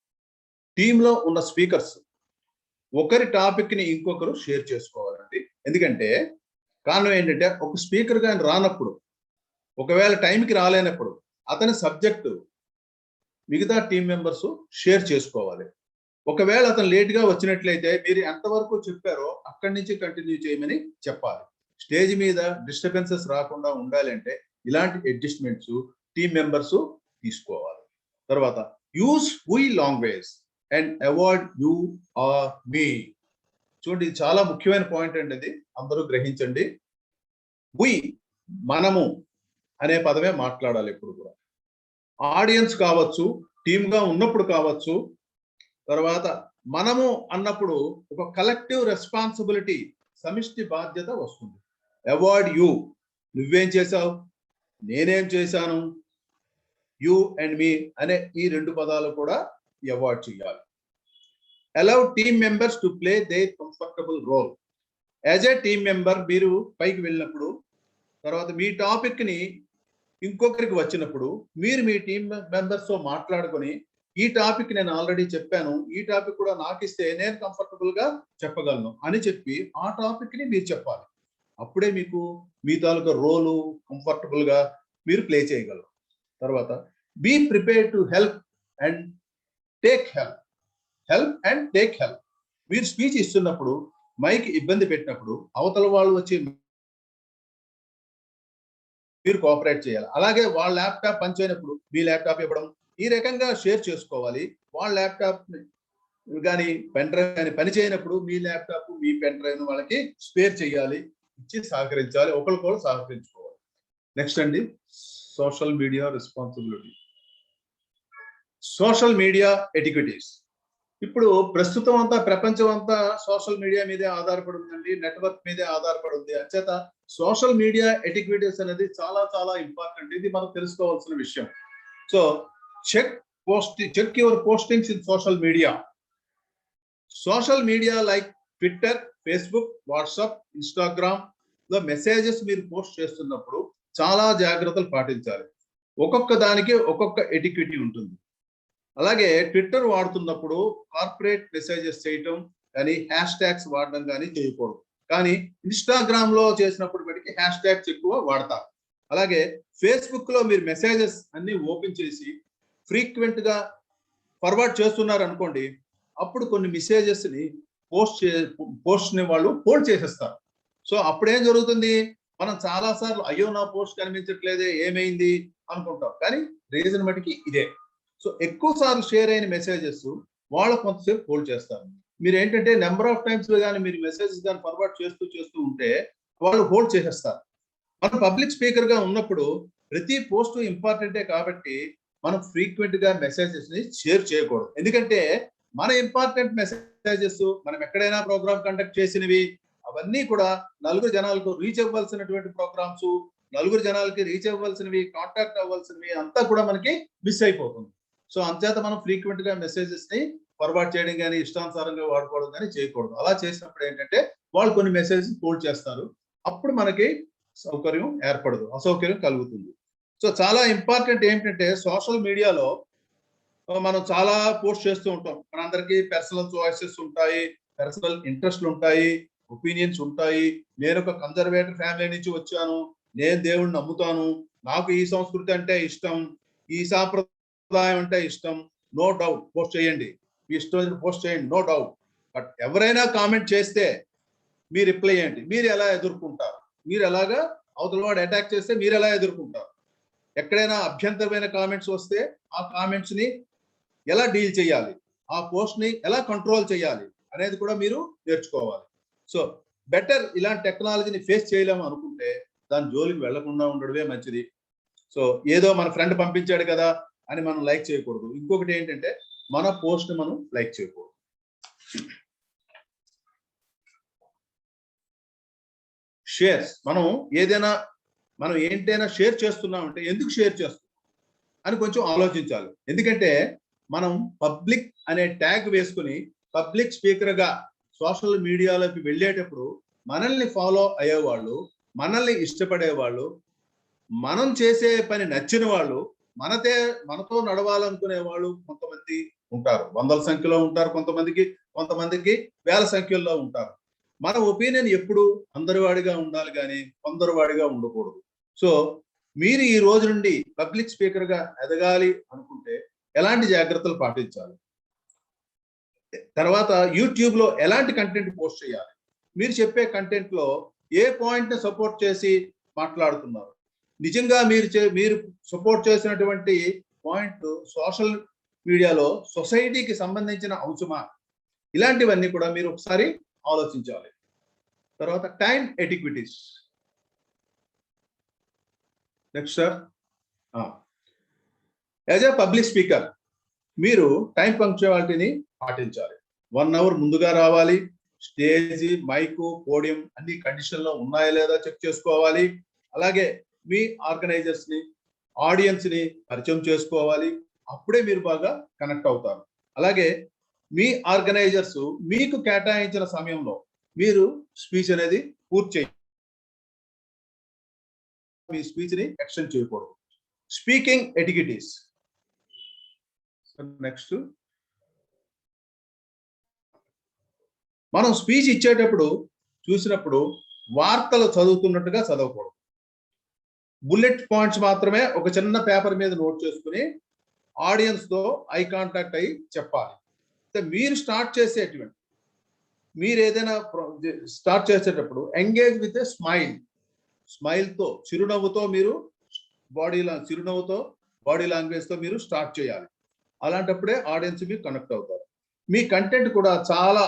టీంలో ఉన్న స్పీకర్స్ ఒకరి టాపిక్ ని ఇంకొకరు షేర్ చేసుకోవాలండి. ఎందుకంటే కారణం ఏంటంటే, ఒక స్పీకర్ గా రానప్పుడు, ఒకవేళ టైంకి రాలేనప్పుడు అతని సబ్జెక్టు మిగతా టీం మెంబర్స్ షేర్ చేసుకోవాలి. ఒకవేళ అతను లేట్ గా వచ్చినట్లయితే మీరు ఎంతవరకు చెప్పారో అక్కడి నుంచి కంటిన్యూ చేయమని చెప్పాలి. స్టేజ్ మీద డిస్టర్బెన్సెస్ రాకుండా ఉండాలి అంటే ఇలాంటి అడ్జస్ట్మెంట్స్ టీం మెంబర్స్ తీసుకోవాలి. తర్వాత use we language and avoid you or me. చూడండి, ఇది చాలా ముఖ్యమైన పాయింట్ అండి, ఇది అందరూ గ్రహించండి. వి, మనము అనే పదమే మాట్లాడాలి ఎప్పుడు కూడా. ఆడియన్స్ కావచ్చు, టీమ్ గా ఉన్నప్పుడు కావచ్చు, తర్వాత మనము అన్నప్పుడు ఒక కలెక్టివ్ రెస్పాన్సిబిలిటీ, సమిష్టి బాధ్యత వస్తుంది. అవాయిడ్ యూ, నువ్వేం చేశావు, నేనేం చేశాను, యూ అండ్ మీ అనే ఈ 2 పదాలు కూడా అవాయిడ్ చేయాలి. Allow team members to play their comfortable role. As a team member మీరు పైకి వెళ్ళినప్పుడు, తర్వాత మీ టాపిక్ ని ఇంకొకరికి వచ్చినప్పుడు మీరు మీ టీం మెంబర్స్ తో మాట్లాడుకొని, ఈ టాపిక్ నేను ఆల్రెడీ చెప్పాను, ఈ టాపిక్ కూడా నాకు ఇస్తే నేను కంఫర్టబుల్ గా చెప్పగలను అని చెప్పి ఆ టాపిక్ ని మీరు చెప్పాలి. అప్పుడే మీకు మీ తాలూకా రోలు కంఫర్టబుల్ గా మీరు ప్లే చేయగలరు. తర్వాత be prepare to help and take help. Help and take help. మీరు స్పీచ్ ఇస్తున్నప్పుడు మైక్ ఇబ్బంది పెట్టినప్పుడు అవతల వాళ్ళు వచ్చి మీరు కోఆపరేట్ చేయాలి. అలాగే వాళ్ళ ల్యాప్టాప్ పనిచేయనప్పుడు మీ ల్యాప్టాప్ ఇవ్వడం, ఈ రకంగా షేర్ చేసుకోవాలి. వాళ్ళ ల్యాప్టాప్ కానీ పెన్ డ్రైవ్ కానీ పని చేయనప్పుడు మీ ల్యాప్టాప్ మీ పెన్ డ్రైవ్ వాళ్ళకి స్పేర్ చేయాలి, ఇచ్చి సహకరించాలి, ఒకరికొకరు సహకరించుకోవాలి. నెక్స్ట్ అండి, social media responsibility. Social media etiquettes. ఇప్పుడు ప్రస్తుతం అంతా ప్రపంచం అంతా సోషల్ మీడియా మీదే ఆధారపడి ఉందండి, నెట్వర్క్ మీదే ఆధారపడి ఉంది. అంచేత సోషల్ మీడియా ఎటిక్విటీస్ అనేది చాలా చాలా ఇంపార్టెంట్. ఇది మనం తెలుసుకోవాల్సిన విషయం. So check your postings in social media. Social media like Twitter, Facebook, WhatsApp, Instagram లో మెసేజెస్ మీరు పోస్ట్ చేస్తున్నప్పుడు చాలా జాగ్రత్తలు పాటించాలి. ఒక్కొక్క దానికి ఒక్కొక్క ఎటిక్విటీ ఉంటుంది. అలాగే ట్విట్టర్ వాడుతున్నప్పుడు కార్పొరేట్ మెసేజెస్ చేయటం కానీ హ్యాష్ ట్యాగ్స్ వాడడం కానీ చేయకూడదు. కానీ ఇన్స్టాగ్రామ్ లో చేసినప్పుడు బట్టి హ్యాష్ ట్యాగ్స్ ఎక్కువ వాడతారు. అలాగే ఫేస్బుక్ లో మీరు మెసేజెస్ అన్ని ఓపెన్ చేసి ఫ్రీక్వెంట్ గా ఫార్వర్డ్ చేస్తున్నారు అనుకోండి, అప్పుడు కొన్ని మెసేజెస్ ని పోస్ట్ ని వాళ్ళు హోల్డ్ చేసేస్తారు. సో అప్పుడు ఏం జరుగుతుంది, మనం చాలా సార్లు అయ్యో నా పోస్ట్ కనిపించట్లేదే ఏమైంది అనుకుంటాం, కానీ రీజన్ మటుకి ఇదే. సో ఎక్కువ సార్లు షేర్ అయిన మెసేజెస్ వాళ్ళు కొంతసేపు హోల్డ్ చేస్తారు. మీరు ఏంటంటే నెంబర్ ఆఫ్ టైమ్స్ కానీ మీరు మెసేజెస్ కానీ ఫార్వర్డ్ చేస్తూ ఉంటే వాళ్ళు హోల్డ్ చేసేస్తారు. మనం పబ్లిక్ స్పీకర్ గా ఉన్నప్పుడు ప్రతి పోస్ట్ ఇంపార్టెంటే కాబట్టి మనం ఫ్రీక్వెంట్ గా మెసేజెస్ ని షేర్ చేయకూడదు. ఎందుకంటే మన ఇంపార్టెంట్ మెసేజెస్ మనం ఎక్కడైనా ప్రోగ్రామ్ కండక్ట్ చేసినవి అవన్నీ కూడా నలుగురు జనాలకు రీచ్ అవ్వాల్సినటువంటి ప్రోగ్రామ్స్, నలుగురు జనాలకి రీచ్ అవ్వాల్సినవి, కాంటాక్ట్ అవ్వాల్సినవి అంతా కూడా మనకి మిస్ అయిపోతుంది. సో అంచేత మనం ఫ్రీక్వెంట్ గా మెసేజెస్ ని ఫార్వర్డ్ చేయడం కానీ ఇష్టానుసారంగా వాడుకోవడం కానీ చేయకూడదు. అలా చేసినప్పుడు ఏంటంటే వాళ్ళు కొన్ని మెసేజెస్ హోల్డ్ చేస్తారు. అప్పుడు మనకి సౌకర్యం ఏర్పడదు, అసౌకర్యం కలుగుతుంది. సో చాలా ఇంపార్టెంట్ ఏంటంటే సోషల్ మీడియాలో మనం చాలా పోస్ట్ చేస్తూ ఉంటాం. మనందరికీ పర్సనల్ చాయిసెస్ ఉంటాయి, పర్సనల్ ఇంట్రెస్ట్లు ఉంటాయి, ఒపీనియన్స్ ఉంటాయి. నేను ఒక కన్జర్వేటివ్ ఫ్యామిలీ నుంచి వచ్చాను, నేను దేవుడిని నమ్ముతాను, నాకు ఈ సంస్కృతి అంటే ఇష్టం, ఈ సాంప్రదాయం అంటే ఇష్టం. నో డౌట్ పోస్ట్ చేయండి, మీ ఇష్టం పోస్ట్ చేయండి, నో డౌట్. బట్ ఎవరైనా కామెంట్ చేస్తే మీరు రిప్లై చేయండి. మీరు ఎలా ఎదుర్కొంటారు, మీరు ఎలాగా అవతల వాడు అటాక్ చేస్తే మీరు ఎలా ఎదుర్కొంటారు, ఎక్కడైనా అభ్యంతరమైన కామెంట్స్ వస్తే ఆ కామెంట్స్ ని ఎలా డీల్ చేయాలి, ఆ పోస్ట్ ని ఎలా కంట్రోల్ చేయాలి అనేది కూడా మీరు నేర్చుకోవాలి. సో బెటర్ ఇలాంటి టెక్నాలజీని ఫేస్ చేయలేము అనుకుంటే దాని జోలికి వెళ్లకుండా ఉండడమే మంచిది. సో ఏదో మన ఫ్రెండ్ పంపించాడు కదా అని మనం లైక్ చేయకూడదు. ఇంకొకటి ఏంటంటే మన పోస్ట్ మనం లైక్ చేయకూడదు. షేర్స్ మనం ఏంటైనా షేర్ చేస్తున్నామంటే ఎందుకు షేర్ చేస్తున్నాం అని కొంచెం ఆలోచించాలి. ఎందుకంటే మనం పబ్లిక్ అనే ట్యాగ్ వేసుకుని పబ్లిక్ స్పీకర్ గా సోషల్ మీడియాలోకి వెళ్ళేటప్పుడు మనల్ని ఫాలో అయ్యేవాళ్ళు, మనల్ని ఇష్టపడేవాళ్ళు, మనం చేసే పని నచ్చిన వాళ్ళు, మనతో నడవాలనుకునే వాళ్ళు కొంతమంది ఉంటారు. వందల సంఖ్యలో ఉంటారు, కొంతమందికి వేల సంఖ్యలో ఉంటారు. మన ఒపీనియన్ ఎప్పుడు అందరివాడిగా ఉండాలి కానీ కొందరివాడిగా ఉండకూడదు. సో మీరు ఈ రోజు నుండి పబ్లిక్ స్పీకర్ గా ఎదగాలి అనుకుంటే ఎలాంటి జాగ్రత్తలు పాటించాలి, తర్వాత యూట్యూబ్ లో ఎలాంటి కంటెంట్ పోస్ట్ చేయాలి, మీరు చెప్పే కంటెంట్ లో ఏ పాయింట్ ని సపోర్ట్ చేసి మాట్లాడుతున్నారు, నిజంగా మీరు సపోర్ట్ చేసినటువంటి పాయింట్ సోషల్ మీడియాలో సొసైటీకి సంబంధించిన అంశమా, ఇలాంటివన్నీ కూడా మీరు ఒకసారి ఆలోచించాలి. తర్వాత time etiquettes. Next sir, as a public speaker మీరు టైం పంక్చువాలిటీని పాటించాలి. 1 hour ముందుగా రావాలి. స్టేజ్, మైకు, పోడియం అన్ని కండిషన్ లో ఉన్నాయా లేదా చెక్ చేసుకోవాలి. అలాగే మీ ఆర్గనైజర్స్ ని, ఆడియన్స్ ని పరిచయం చేసుకోవాలి. అప్పుడే మీరు బాగా కనెక్ట్ అవుతారు. అలాగే మీ ఆర్గనైజర్స్ మీకు కేటాయించిన సమయంలో మీరు స్పీచ్ అనేది పూర్తి చేయాలి. మీ స్పీచ్ ని ఎక్స్టెండ్ చేయకూడదు. స్పీకింగ్ ఎటిక్విటీస్. నెక్స్ట్, మనం స్పీచ్ ఇచ్చేటప్పుడు చూసినప్పుడు వార్తలు చదువుతున్నట్టుగా చదవకూడదు. బుల్లెట్ పాయింట్స్ మాత్రమే ఒక చిన్న పేపర్ మీద నోట్ చేసుకుని ఆడియన్స్ తో ఐ కాంటాక్ట్ అయ్యి చెప్పాలి. మీరు ఏదైనా స్టార్ట్ చేసేటప్పుడు ఎంగేజ్ విత్ ఏ స్మైల్ తో, చిరునవ్వుతో మీరు బాడీ లాంగ్వేజ్ తో మీరు స్టార్ట్ చేయాలి. అలాంటప్పుడే ఆడియన్స్ మీకు కనెక్ట్ అవుతారు. మీ కంటెంట్ కూడా చాలా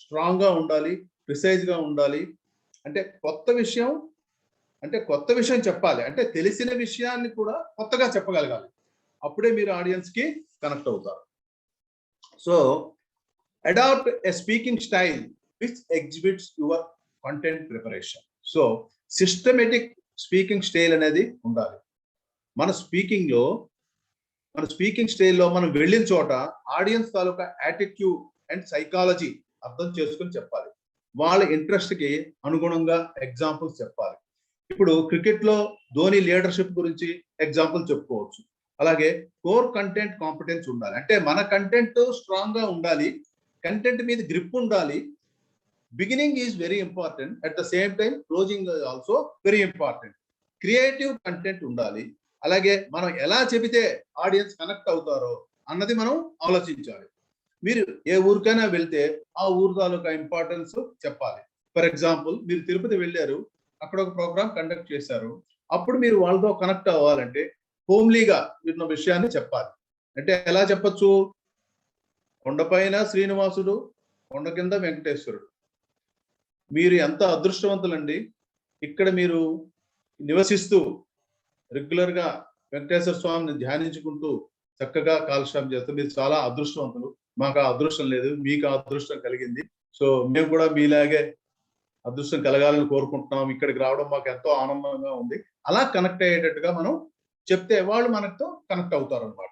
స్ట్రాంగ్ గా ఉండాలి, ప్రిసైజ్ గా ఉండాలి. అంటే కొత్త విషయం చెప్పాలి, అంటే తెలిసిన విషయాన్ని కూడా కొత్తగా చెప్పగలగాలి. అప్పుడే మీరు ఆడియన్స్ కి కనెక్ట్ అవుతారు. So Adopt a speaking style which exhibits your content preparation. So systematic speaking style అనేది ఉండాలి. మన స్పీకింగ్ స్టైల్లో మనం వెళ్ళిన చోట audience taluka attitude and psychology అర్థం చేసుకుని చెప్పాలి. వాళ్ళ ఇంట్రెస్ట్ కి అనుగుణంగా ఎగ్జాంపుల్స్ చెప్పాలి. ఇప్పుడు క్రికెట్ లో ధోని లీడర్షిప్ గురించి ఎగ్జాంపుల్ చెప్పుకోవచ్చు. అలాగే కోర్ కంటెంట్ కాంపిటెన్స్ ఉండాలి. అంటే మన కంటెంట్ స్ట్రాంగ్ గా ఉండాలి, కంటెంట్ మీద గ్రిప్ ఉండాలి. Beginning is very important, at the same time closing also very important. Creative content ఉండాలి. అలాగే మనం ఎలా చెబితే ఆడియన్స్ కనెక్ట్ అవుతారో అన్నది మనం ఆలోచించాలి. మీరు ఏ ఊరికైనా వెళ్తే ఆ ఊరు తాలూకా ఇంపార్టెన్స్ చెప్పాలి. ఫర్ ఎగ్జాంపుల్, మీరు తిరుపతి వెళ్ళారు, అక్కడ ఒక ప్రోగ్రామ్ కండక్ట్ చేశారు. అప్పుడు మీరు వాళ్ళతో కనెక్ట్ అవ్వాలంటే హోమ్లీగా ఉన్న విషయాన్ని చెప్పాలి. అంటే ఎలా చెప్పచ్చు? కొండపైన శ్రీనివాసుడు, కొండ కింద వెంకటేశ్వరుడు. మీరు ఎంత అదృష్టవంతులండి! ఇక్కడ మీరు నివసిస్తూ రెగ్యులర్ గా వెంకటేశ్వర స్వామిని ధ్యానించుకుంటూ చక్కగా కాలక్షేపం చేస్తూ మీరు చాలా అదృష్టవంతులు. మాకు ఆ అదృష్టం లేదు, మీకు ఆ అదృష్టం కలిగింది. సో మేము కూడా మీలాగే అదృష్టం కలగాలని కోరుకుంటున్నాం. ఇక్కడికి రావడం మాకు ఎంతో ఆనందంగా ఉంది. అలా కనెక్ట్ అయ్యేటట్టుగా మనం చెప్తే వాళ్ళు మనతో కనెక్ట్ అవుతారు అన్నమాట.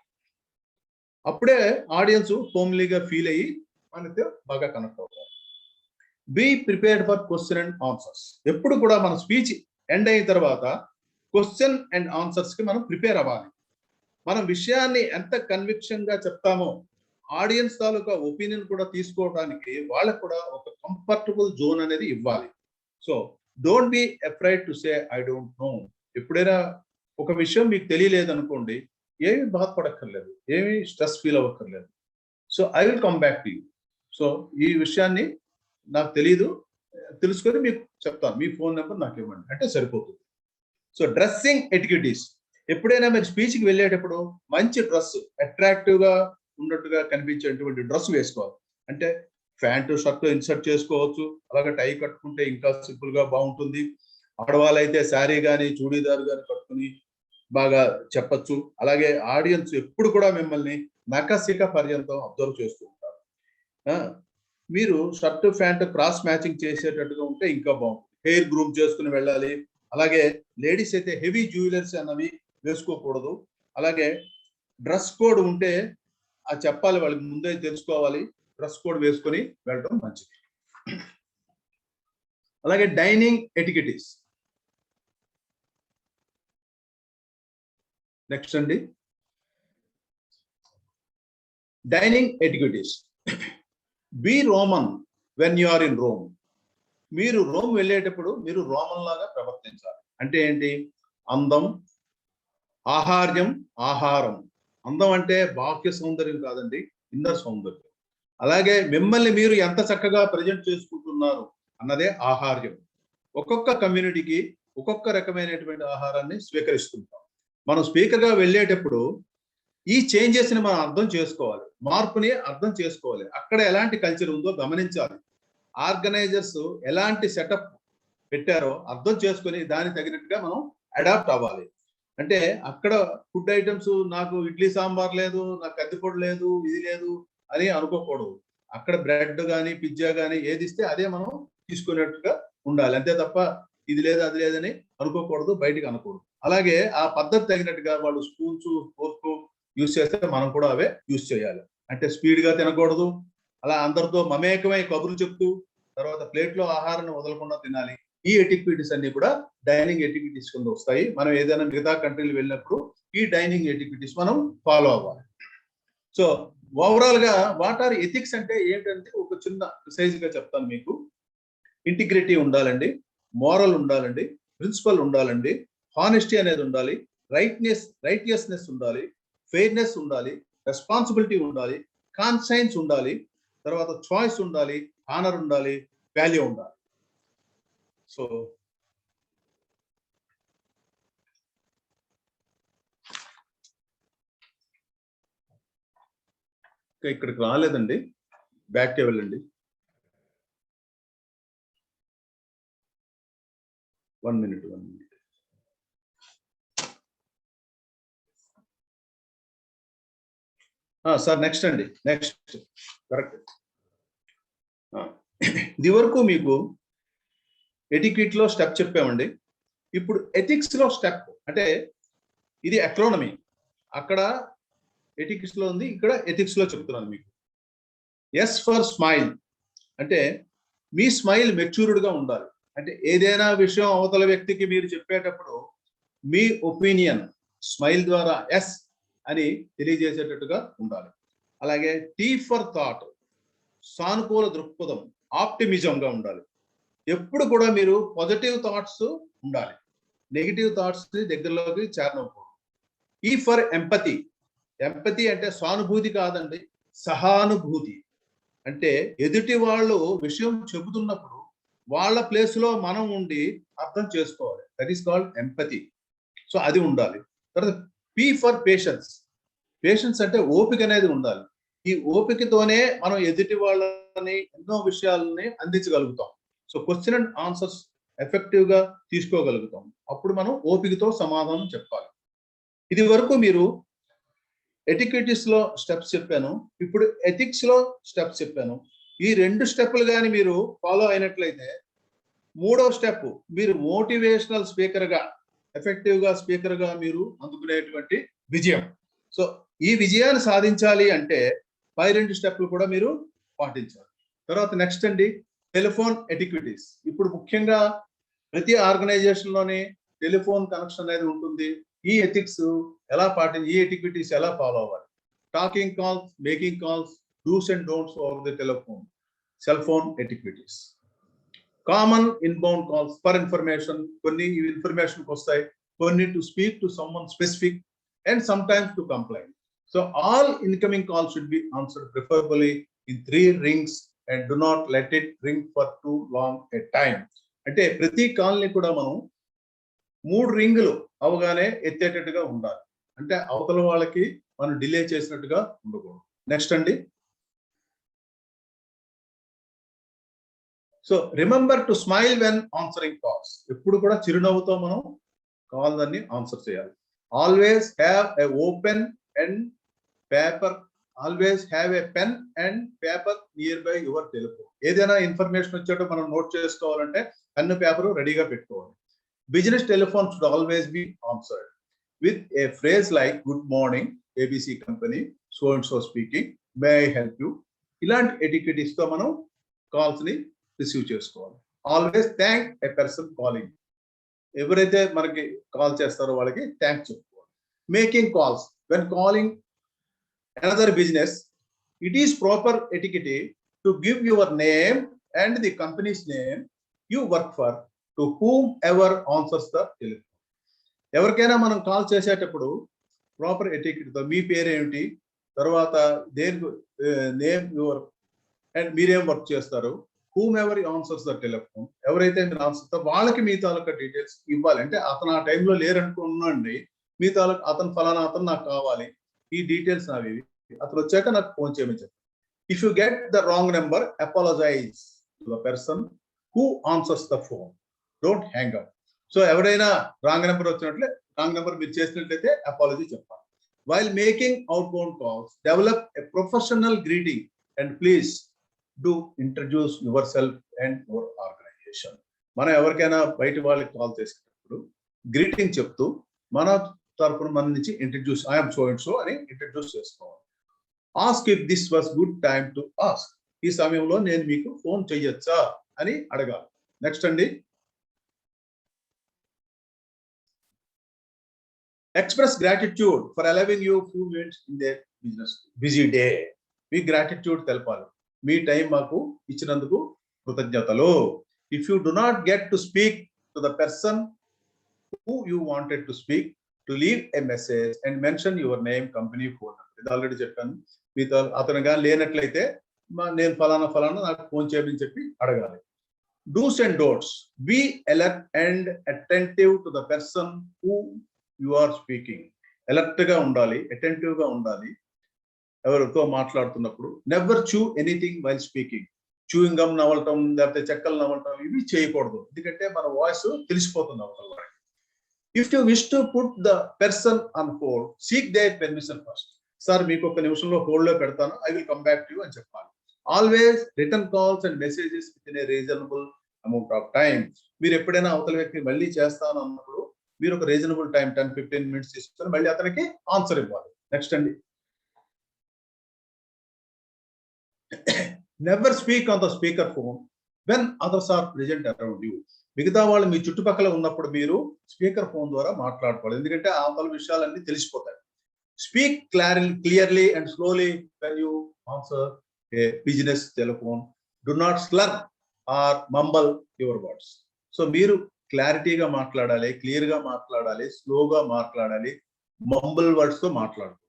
అప్పుడే ఆడియన్స్ హోమ్లీగా ఫీల్ అయ్యి మనతో బాగా కనెక్ట్ అవుతారు. Be prepared for question and answers. ఎప్పుడు కూడా మన స్పీచ్ ఎండ్ అయిన తర్వాత క్వశ్చన్ అండ్ ఆన్సర్స్ కి మనం ప్రిపేర్ అవ్వాలి. మనం విషయాన్ని ఎంత కన్విక్షన్ గా చెప్తామో ఆడియన్స్ తాలూకా ఒపీనియన్ కూడా తీసుకోవడానికి వాళ్ళకు కూడా ఒక కంఫర్టబుల్ జోన్ అనేది ఇవ్వాలి. So don't be afraid to say I don't know. ఎప్పుడైనా ఒక విషయం మీకు తెలియలేదు అనుకోండి, ఏమి బాధపడక్కర్లేదు, ఏమి స్ట్రెస్ ఫీల్ అవ్వక్కర్లేదు. So I will come back to you. So ఈ విషయాన్ని నాకు తెలీదు, తెలుసుకొని మీకు చెప్తాను, మీ ఫోన్ నెంబర్ నాకు ఇవ్వండి అంటే సరిపోతుంది. So dressing etiquettes. ఎప్పుడైనా మీరు స్పీచ్కి వెళ్ళేటప్పుడు మంచి డ్రెస్, అట్రాక్టివ్ గా ఉన్నట్టుగా కనిపించేటువంటి డ్రెస్ వేసుకోవాలి. అంటే ప్యాంటు షర్ట్ ఇన్సర్ట్ చేసుకోవచ్చు, అలాగే టై కట్టుకుంటే ఇంకా సింపుల్ గా బాగుంటుంది. ఆడవాళ్ళైతే శారీ కానీ చూడీదారు కానీ కట్టుకుని బాగా చెప్పచ్చు. అలాగే ఆడియన్స్ ఎప్పుడు కూడా మిమ్మల్ని నకసిక పర్యంతం అబ్జర్వ్ చేస్తూ ఉంటారు. మీరు షర్ట్ ప్యాంట్ క్రాస్ మ్యాచింగ్ చేసేటట్టుగా ఉంటే ఇంకా బాగుంటుంది. హెయిర్ గ్రూమ్ చేసుకుని వెళ్ళాలి. అలాగే లేడీస్ అయితే హెవీ జ్యువెలర్స్ అన్నవి వేసుకోకూడదు. అలాగే డ్రెస్ కోడ్ ఉంటే అది చెప్పాలి, వాళ్ళకి ముందే తెలుసుకోవాలి. డ్రెస్ కోడ్ వేసుకొని వెళ్ళడం మంచిది. అలాగే డైనింగ్ ఎటికెటీస్. నెక్స్ట్ అండి, dining etiquettes. Be Roman when you are in Rome. మీరు రోమ్ వెళ్ళేటప్పుడు మీరు రోమన్ లాగా ప్రవర్తించాలి. అంటే ఏంటి? అందం, ఆహార్యం, ఆహారం. అందం అంటే బాహ్య సౌందర్యం కాదండి, ఇన్నర్ సౌందర్యం. అలాగే మిమ్మల్ని మీరు ఎంత చక్కగా ప్రజెంట్ చేసుకుంటున్నారు అన్నదే ఆహార్యం. ఒక్కొక్క కమ్యూనిటీకి ఒక్కొక్క రకమైనటువంటి ఆహారాన్ని స్వీకరిస్తుంటాం. మనం స్పీకర్ గా వెళ్ళేటప్పుడు ఈ చేంజెస్ ని మనం అర్థం చేసుకోవాలి, మార్పుని అర్థం చేసుకోవాలి. అక్కడ ఎలాంటి కల్చర్ ఉందో గమనించాలి. ఆర్గనైజర్స్ ఎలాంటి సెటప్ పెట్టారో అర్థం చేసుకొని దానికి తగినట్టుగా మనం అడాప్ట్ అవ్వాలి. అంటే అక్కడ ఫుడ్ ఐటమ్స్ నాకు ఇడ్లీ సాంబార్ లేదు, నాకు కందిపొడి లేదు, ఇది లేదు అని అనుకోకూడదు. అక్కడ బ్రెడ్ కానీ పిజ్జా కానీ ఏది ఇస్తే అదే మనం తీసుకునేట్టుగా ఉండాలి. అంతే తప్ప ఇది లేదు అది లేదని అనుకోకూడదు, బయటికి అనకూడదు. అలాగే ఆ పద్ధతి తగినట్టుగా వాళ్ళు స్పూన్స్, ఫోర్క్ యూజ్ చేస్తే మనం కూడా అవే యూజ్ చేయాలి. అంటే స్పీడ్ గా తినకూడదు. అలా అందరితో మమేకమై కబుర్లు చెప్తూ తర్వాత ప్లేట్ లో ఆహారాన్ని వదలకుండా తినాలి. ఈ ఎటిక్విటీస్ అన్ని కూడా డైనింగ్ ఎటిక్విటీస్ కింద వస్తాయి. మనం ఏదైనా మిగతా కంట్రీలు వెళ్ళినప్పుడు ఈ డైనింగ్ ఎటిక్విటీస్ మనం ఫాలో అవ్వాలి. సో ఓవరాల్ గా వాట్ ఆర్ ఎథిక్స్ అంటే ఏంటంటే ఒక చిన్న సైజ్ గా చెప్తాను మీకు. ఇంటిగ్రిటీ ఉండాలండి, మోరల్ ఉండాలండి, ప్రిన్సిపల్ ఉండాలండి, హానెస్టీ అనేది ఉండాలి, రైటియస్నెస్ ఉండాలి, ఫెయిర్నెస్ ఉండాలి, రెస్పాన్సిబిలిటీ ఉండాలి, కాన్సైన్స్ ఉండాలి, తర్వాత చాయిస్ ఉండాలి, ఆనర్ ఉండాలి, వాల్యూ ఉండాలి. సో ఇక్కడికి రాలేదండి, బ్యాక్కే వెళ్ళండి. 1 minute. సార్ నెక్స్ట్ అండి, నెక్స్ట్ కరెక్ట్. ఇది వరకు మీకు ఎటిక్విట్ లో స్టెప్ చెప్పామండి. ఇప్పుడు ఎథిక్స్ లో స్టెప్ అంటే ఇది ఎక్రోనమీ, అక్కడ ఎటిక్స్ లో ఉంది, ఇక్కడ ఎథిక్స్ లో చెప్తున్నాను మీకు. ఎస్ ఫర్ స్మైల్ అంటే మీ స్మైల్ మెచ్యూర్డ్ గా ఉండాలి. అంటే ఏదైనా విషయం అవతల వ్యక్తికి మీరు చెప్పేటప్పుడు మీ ఒపీనియన్ స్మైల్ ద్వారా ఎస్ అని తెలియజేసేటట్టుగా ఉండాలి. అలాగే టీ ఫర్ థాట్, సానుకూల దృక్పథం, ఆప్టిమిజం గా ఉండాలి. ఎప్పుడు కూడా మీరు పాజిటివ్ థాట్స్ ఉండాలి, నెగిటివ్ థాట్స్ దగ్గరలోకి చేరనకూడదు. ఈ ఫర్ ఎంపతి, ఎంపతి అంటే సానుభూతి కాదండి, సహానుభూతి. అంటే ఎదుటి వాళ్ళు విషయం చెబుతున్నప్పుడు వాళ్ళ ప్లేస్ లో మనం ఉండి అర్థం చేసుకోవాలి. That is called empathy. So అది ఉండాలి. తర్వాత పి ఫర్ పేషెన్స్, పేషెన్స్ అంటే ఓపిక అనేది ఉండాలి. ఈ ఓపికతోనే మనం ఎదుటి వాళ్ళని ఎన్నో విషయాలని అందించగలుగుతాం. So question and answers effective గా తీసుకోగలుగుతాం. అప్పుడు మనం ఓపికతో సమాధానం చెప్పాలి. ఇది వరకు మీరు ఎటిక్విటీస్ లో స్టెప్స్ చెప్పాను, ఇప్పుడు ఎథిక్స్ లో స్టెప్స్ చెప్పాను. ఈ 2 స్టెప్పులు కానీ మీరు ఫాలో అయినట్లయితే మూడో స్టెప్ మీరు మోటివేషనల్ స్పీకర్ గా, ఎఫెక్టివ్ గా స్పీకర్ గా మీరు అందుకునేటువంటి విజయం. సో ఈ విజయాన్ని సాధించాలి అంటే పై 2 స్టెప్లు కూడా మీరు పాటించాలి. తర్వాత నెక్స్ట్ అండి టెలిఫోన్ ఎటిక్విటీస్. ఇప్పుడు ముఖ్యంగా ప్రతి ఆర్గనైజేషన్ లోని టెలిఫోన్ కనెక్షన్ అనేది ఉంటుంది. ఈ ఎథిక్స్ ఎలా ఈ ఎటిక్విటీస్ ఎలా ఫాలో అవ్వాలి? Talking calls, making calls, do's and don'ts over the telephone, cell phone etiquettes. Common inbound calls for information, కొన్ని ఇన్ఫర్మేషన్ వస్తాయి, కొన్ని to speak to someone specific and sometimes to complaint. So all incoming calls should be answered preferably in 3 rings and do not let it ring for too long a time. అంటే ప్రతి కాల్ని కూడా మనం 3 రింగులు అవగానే ఎత్తేటట్టుగా ఉండాలి. అంటే అవతల వాళ్ళకి మనం డిలే చేసినట్టుగా ఉండకూడదు. నెక్స్ట్ అండి, so remember to smile when answering calls. ఎప్పుడు కూడా చిరునవ్వుతో మనం కాల్ అన్ని ఆన్సర్ చేయాలి. Always have a open and paper, always have a pen and paper nearby your telephone. ఏదైనా ఇన్ఫర్మేషన్ వచ్చేటో మనం నోట్ చేసుకోవాలంటే పెన్ను పేపర్ రెడీగా పెట్టుకోవాలి. Business telephone should always be answered with a phrase like good morning ABC company, so and so speaking, may I help you. ఇలాంటి etiquettes తో మనం calls ని రిసీవ్ చేసుకోవాలి. Always thank a person calling. ఎవరైతే మనకి call చేస్తారో వాళ్ళకి thanks చెప్పుకోవాలి. Making calls when calling another business, it is proper etiquette to give your name and the company's name you work for to whomever answers the telephone. ఎవరికైనా మనం call చేసేటప్పుడు proper etiquette తో మీ పేరు ఏమిటి, తర్వాత దేని నేమ్ యువర్ అండ్ మీరేం work చేస్తారు, whomever answers the telephone, ఎవరైతే మీరు ఆన్సర్ వాళ్ళకి మీ తాలూకా డీటెయిల్స్ ఇవ్వాలి. అంటే అతను ఆ టైంలో లేరనుకున్నాండి, మీ తాలూకా అతను ఫలానా అతను నాకు కావాలి, ఈ డీటెయిల్స్ నావి, అతను వచ్చాక నాకు ఫోన్ చేయమని చెప్పి. If you get the wrong number, apologise to the person who answers the phone, don't hang up. So ఎవరైనా రాంగ్ నెంబర్ వచ్చినట్లే, రాంగ్ నెంబర్ మీరు చేసినట్లయితే అపాలజీ చెప్పాలి. While making outbound calls, develop a professional greeting and please do introduce yourself and your organisation. మనం ఎవరికైనా బయట వాళ్ళకి call చేసేటప్పుడు గ్రీటింగ్ చెప్తూ మన తరపున మన నుంచి introduce, I'm so and so అని ఇంట్రడ్యూస్ చేసుకోవాలి. Ask if this was good time to ask, ఈ సమయంలో నేను మీకు ఫోన్ చెయ్యొచ్చా అని అడగాలి. నెక్స్ట్ అండి, express gratitude for allowing you few minutes in the business busy day. మీ గ్రాటిట్యూడ్ తెలపాలి, మీ టైం మాకు ఇచ్చినందుకు కృతజ్ఞతలు. If you do not get to speak to the person who you wanted to speak, to leave a message and mention your name, company, phone number. ఇది already చెప్పాను. మీతో అతను కానీ లేనట్లయితే నేను ఫలానా ఫలానా నాకు ఫోన్ చేయమని చెప్పి అడగాలి. Do's and don'ts, be alert and attentive to the person who you are speaking. Alert గా ఉండాలి, అటెంటివ్ గా ఉండాలి ఎవరితో మాట్లాడుతున్నప్పుడు. Never chew anything while speaking. Chewing gum నవలటం, లేకపోతే చెక్కలు నవలటం ఇవి చేయకూడదు, ఎందుకంటే మన వాయిస్ తెలిసిపోతుంది అవతల వారికి. If you wish to put the person on hold, seek there permission first. Sir మీకు ఒక నిమిషంలో హోల్డ్ లో పెడతాను, I will come back to you అని చెప్పాలి. Always return calls and messages with in a reasonable amount of time. మీరు ఎప్పుడైనా అవతల వ్యక్తి మళ్ళీ చేస్తాను అన్నప్పుడు మీరు ఒక రీజనబుల్ టైం 10-15 minutes తీసుకొని మళ్ళీ అతనికి ఆన్సర్ ఇవ్వాలి. నెక్స్ట్ అండి, never speak on the speaker phone when others are present around you. మిగతా వాళ్ళు మీ చుట్టుపక్కల ఉన్నప్పుడు మీరు స్పీకర్ ఫోన్ ద్వారా మాట్లాడుకోవాలి, ఎందుకంటే అవతల విషయాలన్నీ తెలిసిపోతాయి. Speak clearly and slowly when you answer a business telephone. Do not slur or mumble your words. So మీరు క్లారిటీగా మాట్లాడాలి, క్లియర్ గా మాట్లాడాలి, స్లోగా మాట్లాడాలి, మంబుల్ వర్డ్స్ తో మాట్లాడకూడదు.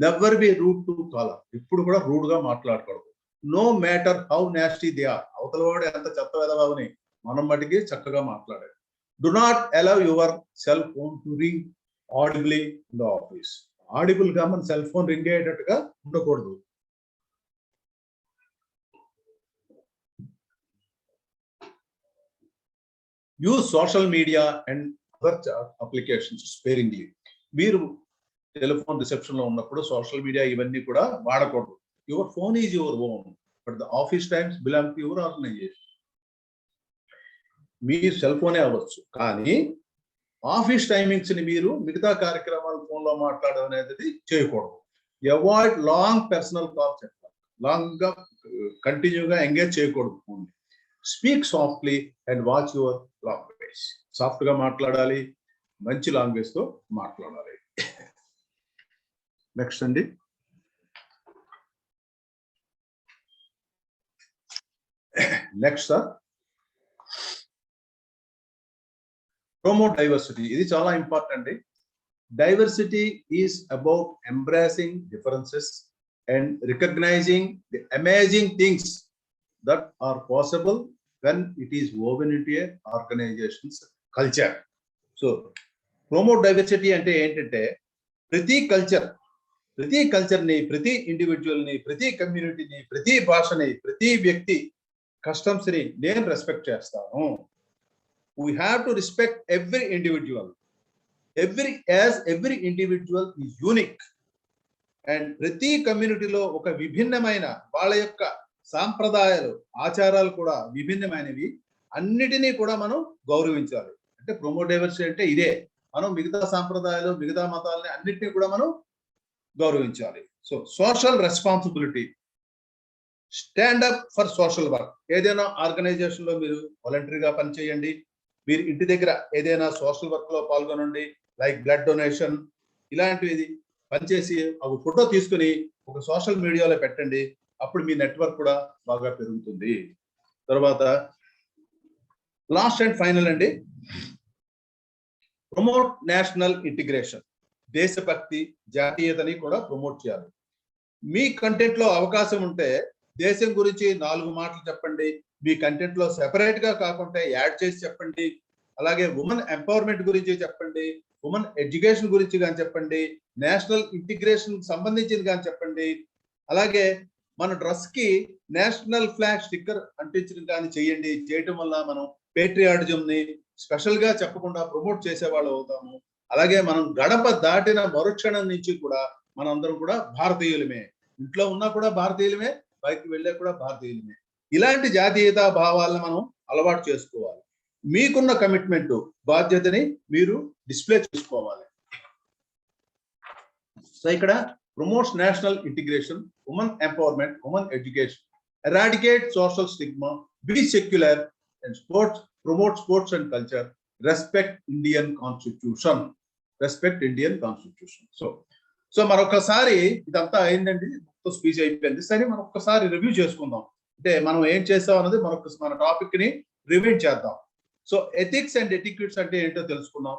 Never be rude to caller. ఇప్పుడు కూడా రూడ్ గా మాట్లాడకూడదు. No matter how nasty they are. అవతల వాడు ఎంత చెత్త వెదవని మనం మటుకి చక్కగా మాట్లాడాలి. Do not allow your cell phone to ring audibly in the office. Audible గా మన సెల్ ఫోన్ రింగ్ అయ్యేటట్టుగా ఉండకూడదు. Use social media and other applications sparingly. మీరు టెలిఫోన్ రిసెప్షన్ లో ఉన్నప్పుడు సోషల్ మీడియా ఇవన్నీ కూడా వాడకూడదు. Your phone is your own, but the office times belong to your organisation. మీ సెల్ ఫోనే అవ్వచ్చు, కానీ ఆఫీస్ టైమింగ్స్ ని మీరు మిగతా కార్యక్రమాలు ఫోన్ లో మాట్లాడడం అనేది చేయకూడదు. Avoid long personal calls. Long గా కంటిన్యూగా ఎంగేజ్ చేయకూడదు phone. Speak softly and watch your language. Soft గా మాట్లాడాలి, మంచి లాంగ్వేజ్ తో మాట్లాడాలి. నెక్స్ట్ అండి, నెక్స్ట్ సార్, ప్రమోట్ డైవర్సిటీ. ఇది చాలా important. Diversity is about embracing differences and recognising the amazing things that are possible when it is woven into a organization's culture. So promote diversity అంటే ఏంటంటే ప్రతి కల్చర్ని, ప్రతి ఇండివిజువల్ని, ప్రతి కమ్యూనిటీని, ప్రతి భాషని, ప్రతి వ్యక్తి కస్టమ్స్ని నేను రెస్పెక్ట్ చేస్తాను. We have to respect every individual. Every individual is unique. And ప్రతి కమ్యూనిటీలో ఒక విభిన్నమైన వాళ్ళ యొక్క సాంప్రదాయాలు, ఆచారాలు కూడా విభిన్నమైనవి. అన్నిటినీ కూడా మనం గౌరవించాలి. అంటే ప్రమోట్ డైవర్సిటీ అంటే ఇదే. మనం మిగతా సాంప్రదాయాలు, మిగతా మతాలని అన్నిటినీ కూడా మనం గౌరవించాలి. So social responsibility. Stand up for social work. ఏదైనా ఆర్గనైజేషన్ లో మీరు వాలంటరీగా పనిచేయండి. మీరు ఇంటి దగ్గర ఏదైనా సోషల్ వర్క్ లో పాల్గొనండి. లైక్ బ్లడ్ డొనేషన్ ఇలాంటివి పనిచేసి ఒక ఫోటో తీసుకుని ఒక సోషల్ మీడియాలో పెట్టండి. అప్పుడు మీ నెట్వర్క్ కూడా బాగా పెరుగుతుంది. తర్వాత లాస్ట్ అండ్ ఫైనల్ అండి, ప్రమోట్ నేషనల్ ఇంటిగ్రేషన్. దేశభక్తి, జాతీయతని కూడా ప్రమోట్ చేయాలి. మీ కంటెంట్ లో అవకాశం ఉంటే దేశం గురించి 4 మాటలు చెప్పండి. మీ కంటెంట్ లో సెపరేట్ గా కాకుండా యాడ్ చేసి చెప్పండి. అలాగే ఉమెన్ ఎంపవర్మెంట్ గురించి చెప్పండి, ఉమెన్ ఎడ్యుకేషన్ గురించి కానీ చెప్పండి, నేషనల్ ఇంటిగ్రేషన్ సంబంధించింది కానీ చెప్పండి. అలాగే మన డ్రెస్ కి నేషనల్ ఫ్లాగ్ స్టిక్కర్ అంటించడం కానీ చేయండి. చేయటం వల్ల మనం పేట్రియాటిజం ని స్పెషల్ గా చెప్పకుండా ప్రమోట్ చేసేవాళ్ళు అవుతాము. అలాగే మనం గడప దాటిన మరుక్షణం నుంచి కూడా మనందరం కూడా భారతీయులమే. ఇంట్లో ఉన్నా కూడా భారతీయులమే, బయటకు వెళ్ళే కూడా భారతీయులమే. ఇలాంటి జాతీయతా భావాలను మనం అలవాటు చేసుకోవాలి. మీకున్న కమిట్మెంట్, బాధ్యతని మీరు డిస్ప్లే చేసుకోవాలి. సో ఇక్కడ promotes national integration, women empowerment, women education, eradicate social stigma, be secular and promote sports and culture, respect Indian Constitution. So మరొకసారి ఇదంతా అయిందండి, మొత్తం స్పీచ్ అయిపోయింది. సరే మరొకసారి రివ్యూ చేసుకుందాం. అంటే మనం ఏం చేస్తాం అన్నది మన టాపిక్ ని రివైండ్ చేద్దాం. సో ఎథిక్స్ అండ్ ఎటిక్యూట్స్ అంటే ఏంటో తెలుసుకున్నాం.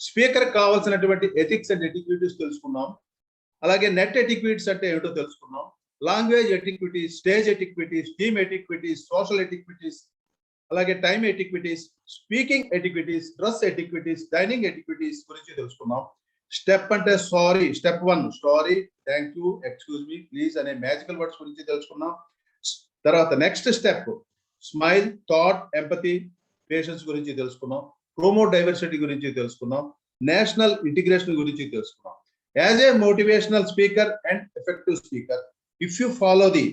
స్పీకర్ కావాల్సినటువంటి ఎథిక్స్ అండ్ ఎటిక్యూటీస్ తెలుసుకున్నాం. అలాగే నెట్ ఎటిక్విటీస్ అంటే ఏమిటో తెలుసుకున్నాం. లాంగ్వేజ్ ఎటిక్విటీస్, స్టేజ్ ఎటిక్విటీస్, టీమ్ ఎటిక్విటీస్, సోషల్ ఎటిక్విటీస్, అలాగే టైమ్ ఎటిక్విటీస్, స్పీకింగ్ ఎటిక్విటీస్, డ్రెస్ ఎటిక్విటీస్, డైనింగ్ ఎటిక్విటీస్ గురించి తెలుసుకున్నాం. స్టెప్ అంటే sorry, step 1 sorry, thank you, excuse me, please అనే మ్యాజికల్ వర్డ్స్ గురించి తెలుసుకున్నాం. తర్వాత next step smile, thought, empathy, patience గురించి తెలుసుకున్నాం. ప్రమోట్ డైవర్సిటీ గురించి తెలుసుకున్నాం. నేషనల్ ఇంటిగ్రేషన్ గురించి తెలుసుకున్నాం. As a motivational speaker and effective speaker, if you follow the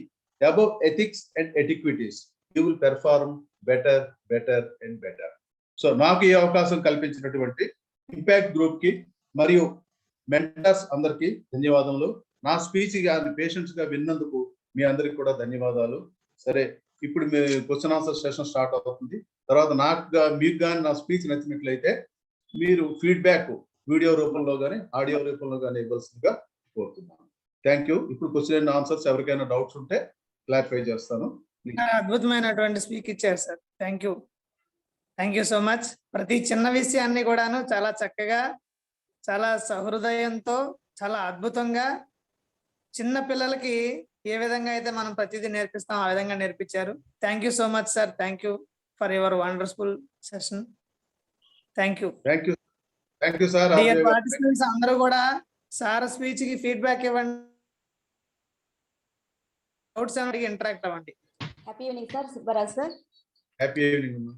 above ethics and etiquities, you will perform better, better and better. So నాకు ఈ అవకాశం కల్పించినటువంటి ఇంపాక్ట్ గ్రూప్ కి మరియు మెంటర్స్ అందరికీ ధన్యవాదములు. నా స్పీచ్ గాని పేషెంట్స్ గా విన్నందుకు మీ అందరికి కూడా ధన్యవాదాలు. సరే, ఇప్పుడు మీ క్వశ్చన్ ఆన్సర్ సెషన్ స్టార్ట్ అవుతుంది. తర్వాత మీకు కానీ నా స్పీచ్ నచ్చినట్లయితే మీరు ఫీడ్బ్యాక్ వీడియో రూపంలో కానీ ఆడియో రూపంలో కానీ ఇవ్వాల్సిందిగా కోరుతున్నాను. Thank you. ఇప్పుడు క్వశ్చన్ అండ్ ఆన్సర్స్ ఎవరికైనా డౌట్స్ ఉంటే క్లారిఫై చేస్తాను. అద్భుతమైనటువంటి స్పీక్ ఇచ్చారు sir. Thank you so much. ప్రతి చిన్న విషయాన్ని కూడాను చాలా చక్కగా, చాలా సహృదయంతో, చాలా అద్భుతంగా చిన్న పిల్లలకి ఏ విధంగా అయితే మనం ప్రతిదీ నేర్పిస్తాం ఆ విధంగా నేర్పించారు. Thank you so much sir. Thank you for your wonderful session. Thank you sir. Dear participants అందరూ కూడా సార్ స్పీచ్ కి ఫీడ్బ్యాక్ ఇవ్వండి, డౌట్స్ అడిగి ఇంటరాక్ట్ అవ్వండి. Happy evening sir. Subbaraj sir. Happy evening.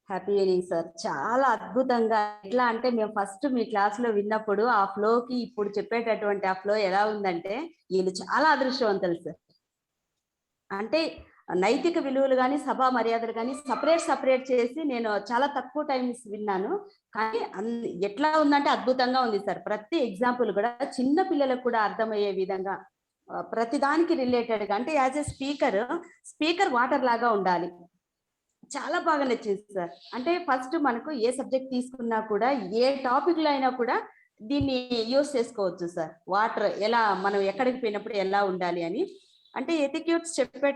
Happy evening sir. చాలా అద్భుతంగా, ఎట్లా అంటే మేము ఫస్ట్ మీ క్లాస్ లో విన్నప్పుడు ఆ ఫ్లోకి ఇప్పుడు చెప్పేటటువంటి ఆ ఫ్లో ఎలా ఉందంటే వీళ్ళు చాలా అదృష్టవంతులు సార్. అంటే నైతిక విలువలు కానీ సభా మర్యాదలు కానీ సపరేట్ చేసి నేను చాలా తక్కువ టైమ్స్ విన్నాను. కానీ ఎట్లా ఉందంటే అద్భుతంగా ఉంది సార్. ప్రతి ఎగ్జాంపుల్ కూడా చిన్న పిల్లలకు కూడా అర్థమయ్యే విధంగా ప్రతి దానికి రిలేటెడ్ గా, అంటే యాజ్ ఎ స్పీకర్ వాటర్ లాగా ఉండాలి. చాలా బాగా నచ్చింది సార్. అంటే ఫస్ట్ మనకు ఏ సబ్జెక్ట్ తీసుకున్నా కూడా ఏ టాపిక్ లో అయినా కూడా దీన్ని యూస్ చేసుకోవచ్చు సార్. వాటర్ ఎలా మనం ఎక్కడికి పోయినప్పుడు ఎలా ఉండాలి అని, అంటే ఎటిక్యూట్స్ చెప్పేట